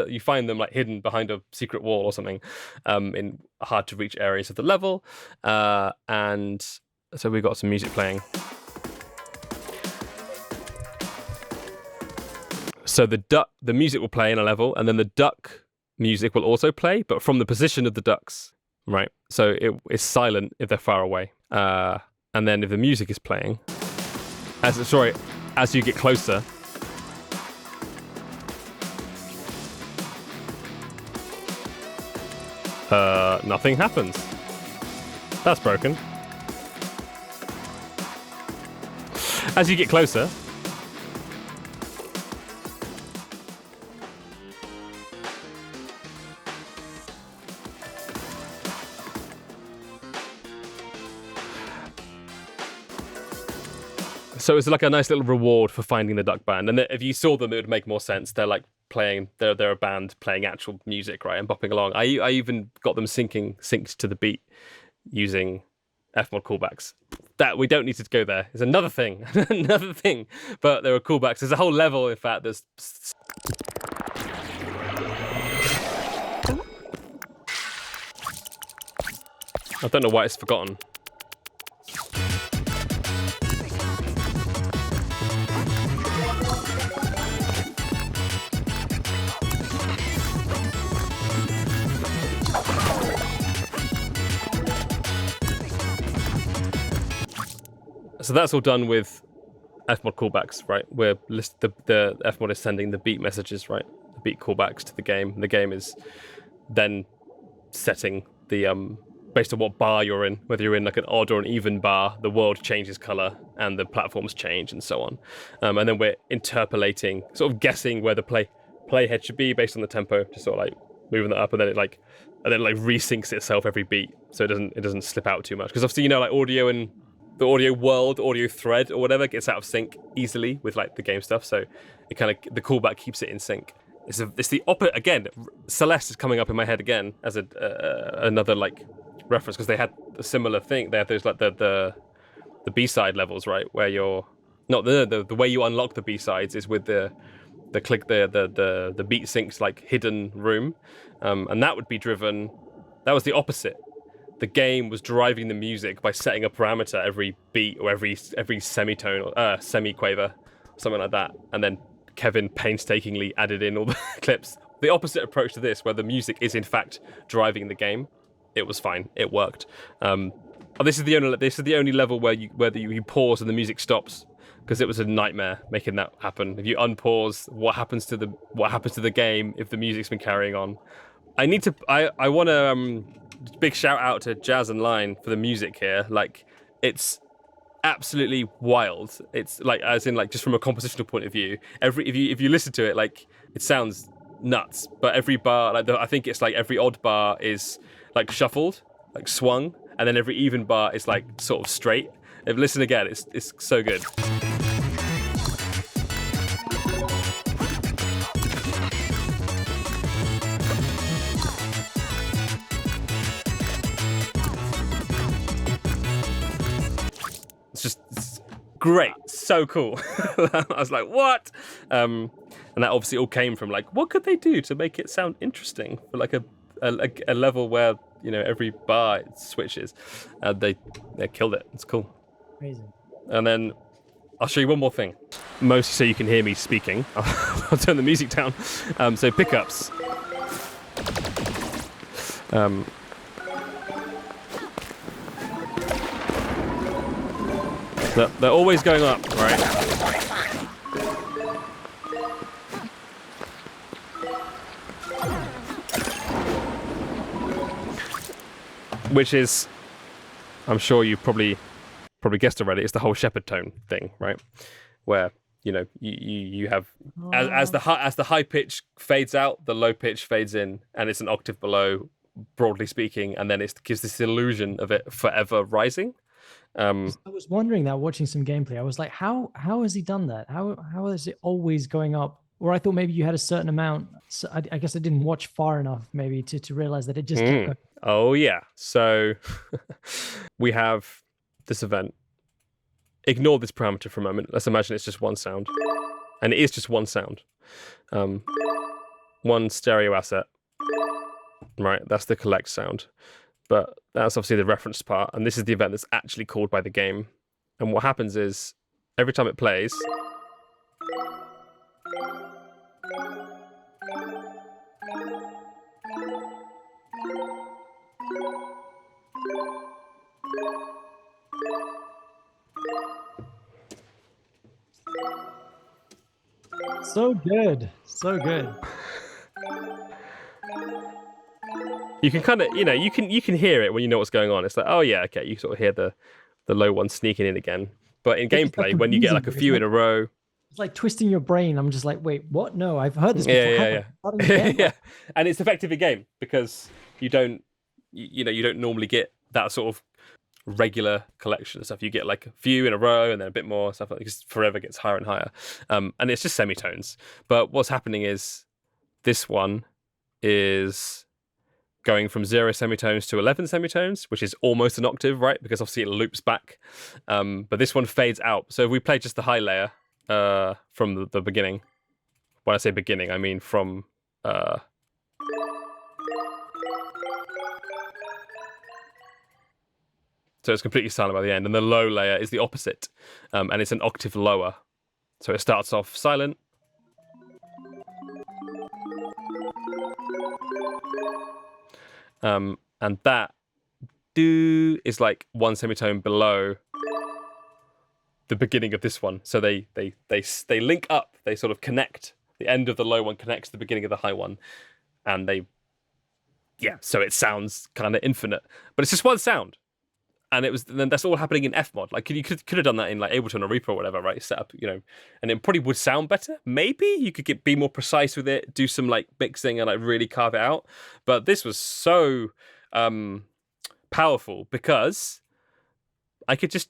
you find them like hidden behind a secret wall or something in hard to reach areas of the level. And so we got some music playing. So the music will play in a level, and then the duck music will also play, but from the position of the ducks. Right, so it's silent if they're far away, and then if the music is playing, as you get closer, nothing happens. That's broken. As you get closer, so it's like a nice little reward for finding the duck band. And if you saw them, it would make more sense. They're like playing, they're a band playing actual music, right, and bopping along. I even got them synced to the beat using FMOD callbacks. That we don't need to go there. It's another thing, But there are callbacks. There's a whole level, in fact. There's I don't know why it's forgotten. So that's all done with FMOD callbacks, right? Where the FMOD is sending the beat messages, right? The beat callbacks to the game. The game is then setting the based on what bar you're in, whether you're in like an odd or an even bar, the world changes color and the platforms change and so on. And then we're interpolating, sort of guessing where the playhead should be based on the tempo, just sort of like moving that up, and then it resyncs itself every beat, so it doesn't slip out too much. Because obviously, like audio and the audio world, audio thread or whatever gets out of sync easily with like the game stuff. So it kind of the callback keeps it in sync. It's the opposite again. Celeste is coming up in my head again as another like reference, because they had a similar thing. They had those like the B-side levels, right, where you're not the way you unlock the B-sides is with the click the beat syncs like hidden room, and that would be driven. That was the opposite. The game was driving the music by setting a parameter every beat or every semitone or semi-quaver, something like that, and then Kevin painstakingly added in all the clips. The opposite approach to this, where the music is in fact driving the game. It was fine. It worked. This is the only level where you pause and the music stops, because it was a nightmare making that happen. If you unpause, what happens to the game if the music's been carrying on? I want to big shout out to Jazz and Line for the music here. Like, it's absolutely wild. It's like, as in like just from a compositional point of view. If you listen to it, like, it sounds nuts. But every bar, like I think it's like every odd bar is like shuffled, like swung, and then every even bar is like sort of straight. If listen again, it's so good. It's great, so cool. I was like, what? And that obviously all came from like, what could they do to make it sound interesting for like a level where, you know, every bar switches. They killed it. It's cool. Amazing. And then I'll show you one more thing, mostly so you can hear me speaking. I'll turn the music down. So pickups. They're always going up, right? Which is, I'm sure you probably guessed already, it's the whole Sheppard tone thing, right? Where, you know, you have as the high pitch fades out, the low pitch fades in, and it's an octave below, broadly speaking, and then it gives this illusion of it forever rising. I was wondering that watching some gameplay. I was like, how has he done that? How is it always going up? Or I thought maybe you had a certain amount. So I guess I didn't watch far enough maybe to realize that it just kept going. Oh yeah. So we have this event. Ignore this parameter for a moment. Let's imagine it's just one sound. And it is just one sound. One stereo asset. Right, that's the collect sound. But that's obviously the reference part, and this is the event that's actually called by the game. And what happens is, every time it plays, so good, so good. You can kind of, you know, you can hear it when you know what's going on. It's like, oh yeah, okay, you sort of hear the low one sneaking in again. But in gameplay, when you get like a few in a row, it's like twisting your brain. I'm just like, wait, what? No, I've heard this before. Yeah. Yeah, and it's effective in game because you don't normally get that sort of regular collection of stuff. You get like a few in a row and then a bit more stuff like that, because forever gets higher and higher. And it's just semitones. But what's happening is this one is going from 0 semitones to 11 semitones, which is almost an octave, right? Because obviously it loops back. But this one fades out. So if we play just the high layer from the beginning, when I say beginning, I mean from... So it's completely silent by the end. And the low layer is the opposite. And it's an octave lower. So it starts off silent. And that do is like one semitone below the beginning of this one. So they link up. They sort of connect. The end of the low one connects to the beginning of the high one, and so it sounds kind of infinite. But it's just one sound, And then that's all happening in FMOD. Like you could have done that in like Ableton or Reaper or whatever, right? Set up, and it probably would sound better. Maybe you could be more precise with it, do some like mixing and like really carve it out. But this was so powerful because I could just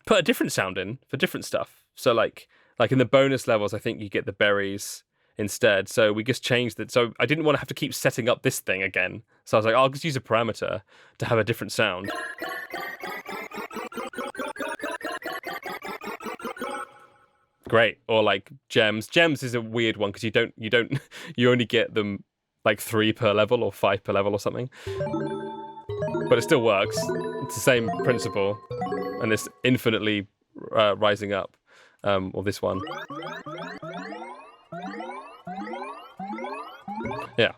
put a different sound in for different stuff. So like in the bonus levels, I think you get the berries instead. So we just changed it. So I didn't want to have to keep setting up this thing again. So I was like, I'll just use a parameter to have a different sound. Great. Or like gems. Gems is a weird one because you only get them like 3 per level or 5 per level or something. But it still works. It's the same principle. And it's infinitely rising up. Or this one. Yeah.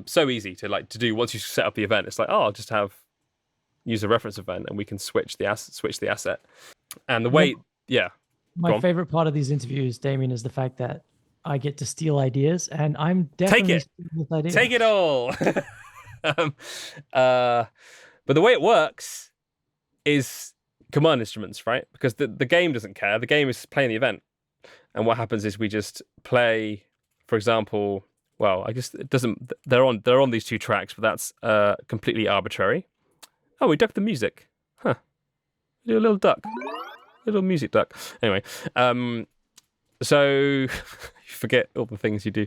So easy to do once you set up the event. It's like, I'll just use a reference event and we can switch the asset. And the way, yeah. My favorite part of these interviews, Damion, is the fact that I get to steal ideas, and I'm definitely stealing with ideas. Take it all. But the way it works is command instruments, right? Because the game doesn't care. The game is playing the event, and what happens is we just play, for example. Well, I guess it doesn't. They're on these 2 tracks, but that's completely arbitrary. Oh, we ducked the music. Huh? Do a little duck. Little music duck. Anyway, so you forget all the things you do.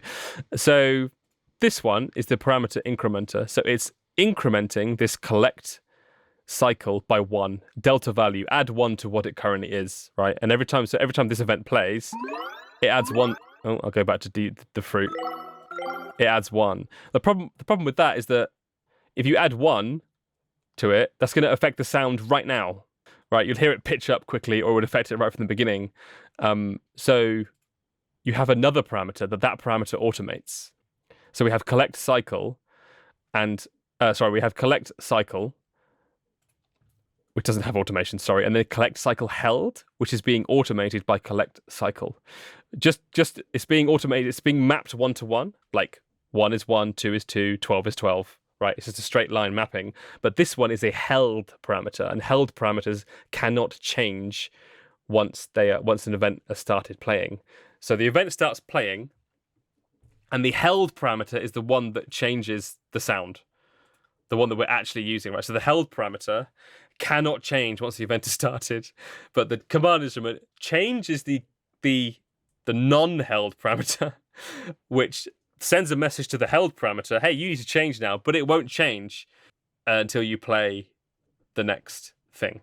So this one is the parameter incrementer. So it's incrementing this collect cycle by 1 delta value. Add 1 to what it currently is, right? And every time this event plays, it adds 1. Oh, I'll go back to the fruit. It adds 1. The problem with that is that if you add 1 to it, that's going to affect the sound right now. Right, you'll hear it pitch up quickly, or it would affect it right from the beginning. So you have another parameter that parameter automates. So we have collect cycle, and we have collect cycle, which doesn't have automation. Sorry, and then collect cycle held, which is being automated by collect cycle. Just it's being automated. It's being mapped 1-to-1. Like 1 is 1, 2 is 2, 12 is 12. Right, it's just a straight line mapping. But this one is a held parameter, and held parameters cannot change once an event has started playing. So the event starts playing, and the held parameter is the one that changes the sound, the one that we're actually using. Right, so the held parameter cannot change once the event has started, but the command instrument changes the non-held parameter, which sends a message to the held parameter, hey, you need to change now, but it won't change until you play the next thing.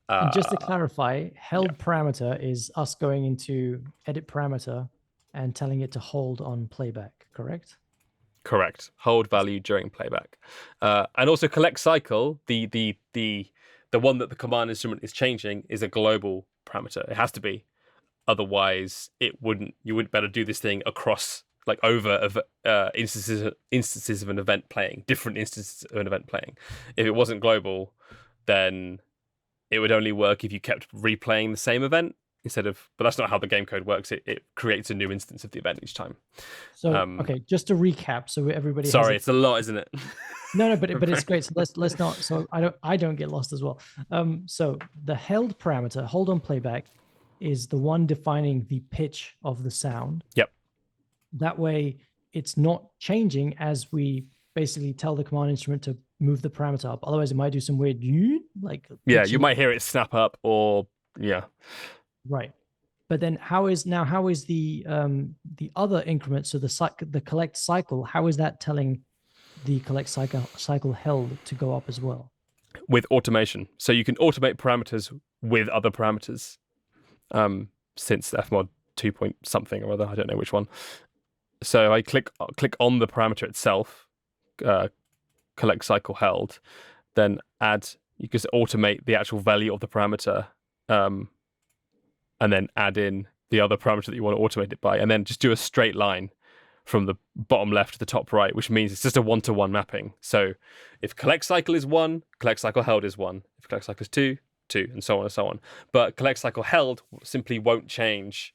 And just to clarify, held parameter is us going into edit parameter and telling it to hold on playback, correct? Correct. Hold value during playback. And also collect cycle, the one that the command instrument is changing is a global parameter. It has to be. Otherwise, you wouldn't better do this thing across like over instances of an event playing, different instances of an event playing. If it wasn't global, then it would only work if you kept replaying the same event but that's not how the game code works. It creates a new instance of the event each time. So, okay, just to recap, so everybody Sorry, it's a lot, isn't it? No, but it's great. So let's not, so I don't get lost as well. So the held parameter, hold on playback, is the one defining the pitch of the sound. Yep. That way, it's not changing as we basically tell the command instrument to move the parameter up. Otherwise, it might do some weird like. Yeah, you might hear it snap up, or yeah. Right, but then how is the other increment? So the collect cycle, how is that telling the collect cycle held to go up as well? With automation, so you can automate parameters with other parameters. Since FMOD 2 point something or other, I don't know which one. So I click on the parameter itself, collect cycle held, then you can automate the actual value of the parameter, and then add in the other parameter that you want to automate it by, and then just do a straight line from the bottom left to the top right, which means it's just a 1-to-1 mapping. So if collect cycle is 1, collect cycle held is 1. If collect cycle is 2, and so on and so on. But collect cycle held simply won't change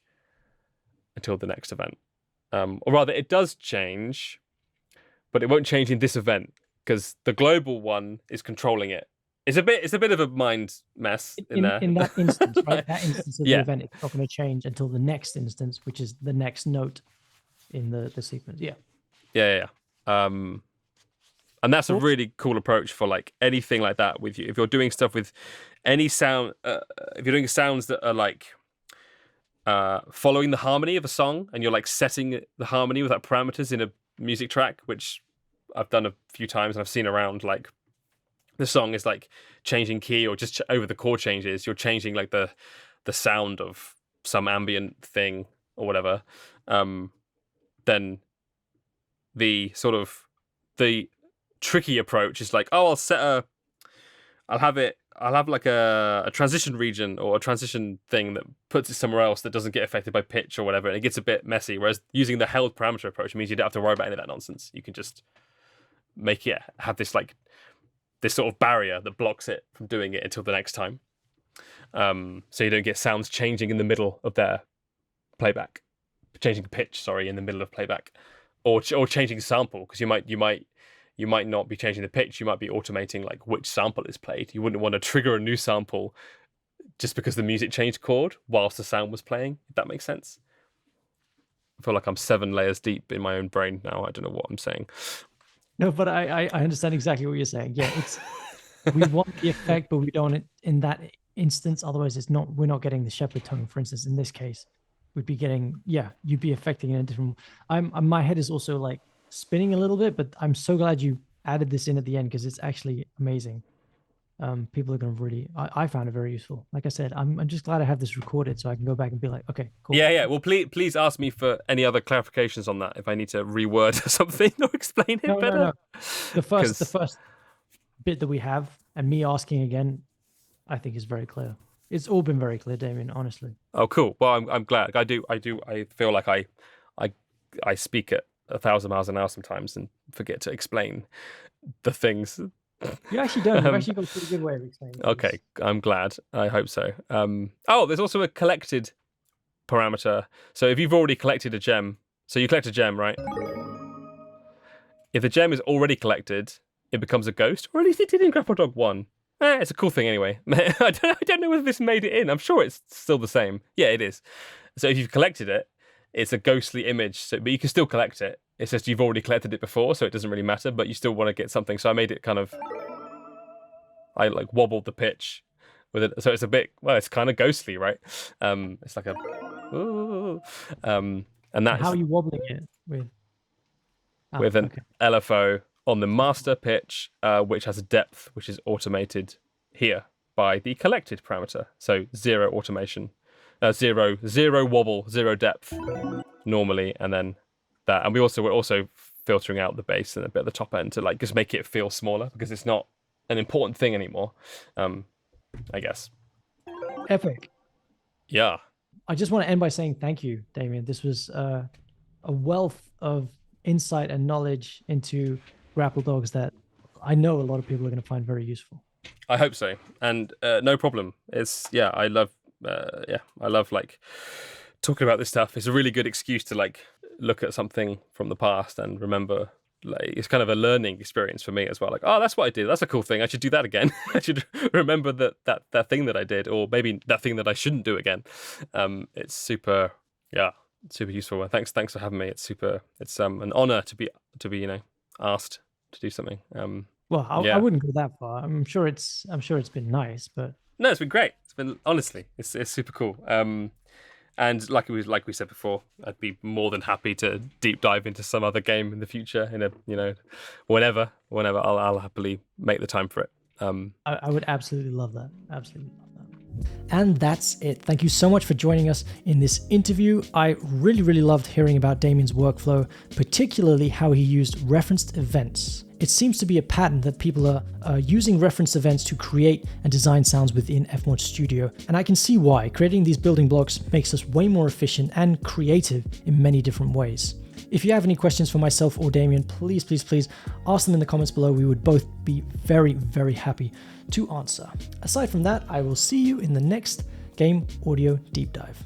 until the next event. Or rather, it does change, but it won't change in this event because the global one is controlling it. It's a bit of a mind mess in there. In that instance, right? That instance of the Yeah. event, it's not going to change until the next instance, which is the next note in the sequence. Yeah. Yeah. And that's a really cool approach for like anything like that with you. If you're doing stuff with any sound, if you're doing sounds that are like following the harmony of a song, and you're like setting the harmony with that parameters in a music track, which I've done a few times and I've seen around, like the song is like changing key or just over the chord changes, you're changing like the sound of some ambient thing or whatever. Then the tricky approach is like, oh, I'll have like a transition region or a transition thing that puts it somewhere else that doesn't get affected by pitch or whatever, and it gets a bit messy. Whereas using the held parameter approach means you don't have to worry about any of that nonsense. You can just make it have this sort of barrier that blocks it from doing it until the next time. So you don't get sounds changing in the middle of their playback, changing pitch, in the middle of playback, or changing sample, because you might not be changing the pitch. You might be automating like which sample is played. You wouldn't want to trigger a new sample just because the music changed chord whilst the sound was playing, if that makes sense. I feel like I'm 7 layers deep in my own brain now. I don't know what I'm saying. No, but I understand exactly what you're saying. Yeah, we want the effect, but we don't want it in that instance. Otherwise, we're not getting the Sheppard tone, for instance. In this case, we'd be getting, you'd be affecting in a different. My head is also like spinning a little bit, but I'm so glad you added this in at the end, because it's actually amazing. People are going to really, I found it very useful. Like I said, I'm just glad I have this recorded so I can go back and be like, okay, cool. Yeah. Well, please ask me for any other clarifications on that if I need to reword something or explain it better. No. The first bit that we have, and me asking again, I think is very clear. It's all been very clear, Damion, honestly. Oh, cool. Well, I'm glad. I feel like I speak at 1,000 miles an hour sometimes and forget to explain the things. You actually don't. You've actually got a pretty good way of explaining things. Okay, I'm glad. I hope so. There's also a collected parameter. So if you've already collected a gem, so you collect a gem, right? If the gem is already collected, it becomes a ghost, or at least it did in Grapple Dog 1. It's a cool thing anyway. I don't know whether this made it in. I'm sure it's still the same. Yeah, it is. So if you've collected it, it's a ghostly image, but you can still collect it. It's just you've already collected it before, so it doesn't really matter, but you still want to get something. So I made it I like wobbled the pitch with it. So it's a bit, it's kind of ghostly, right? It's like and that's... How are you wobbling it with? With an LFO on the master pitch, which has a depth, which is automated here by the collected parameter. So 0 automation. 0 wobble, 0 depth normally, and then that. And we're also filtering out the bass and a bit of the top end to like just make it feel smaller, because it's not an important thing anymore, I guess. Epic. Yeah. I just want to end by saying thank you, Damion. This was a wealth of insight and knowledge into Grapple Dogs that I know a lot of people are going to find very useful. I hope so. And no problem. I love like talking about this stuff. It's a really good excuse to like look at something from the past and remember. Like, it's kind of a learning experience for me as well. Like, oh, that's what I did. That's a cool thing. I should do that again. I should remember that thing that I did, or maybe that thing that I shouldn't do again. It's super useful. Thanks for having me. It's an honor to be asked to do something. I wouldn't go that far. I'm sure it's been nice, but no, it's been great. It's been, honestly, it's super cool. And like we said before, I'd be more than happy to deep dive into some other game in the future. Whenever I'll happily make the time for it. I would absolutely love that. Absolutely love that. And that's it. Thank you so much for joining us in this interview. I really, really loved hearing about Damion's workflow, particularly how he used referenced events. It seems to be a pattern that people are using referenced events to create and design sounds within FMOD Studio, and I can see why. Creating these building blocks makes us way more efficient and creative in many different ways. If you have any questions for myself or Damion, please ask them in the comments below. We would both be very, very happy to answer. Aside from that, I will see you in the next Game Audio Deep Dive.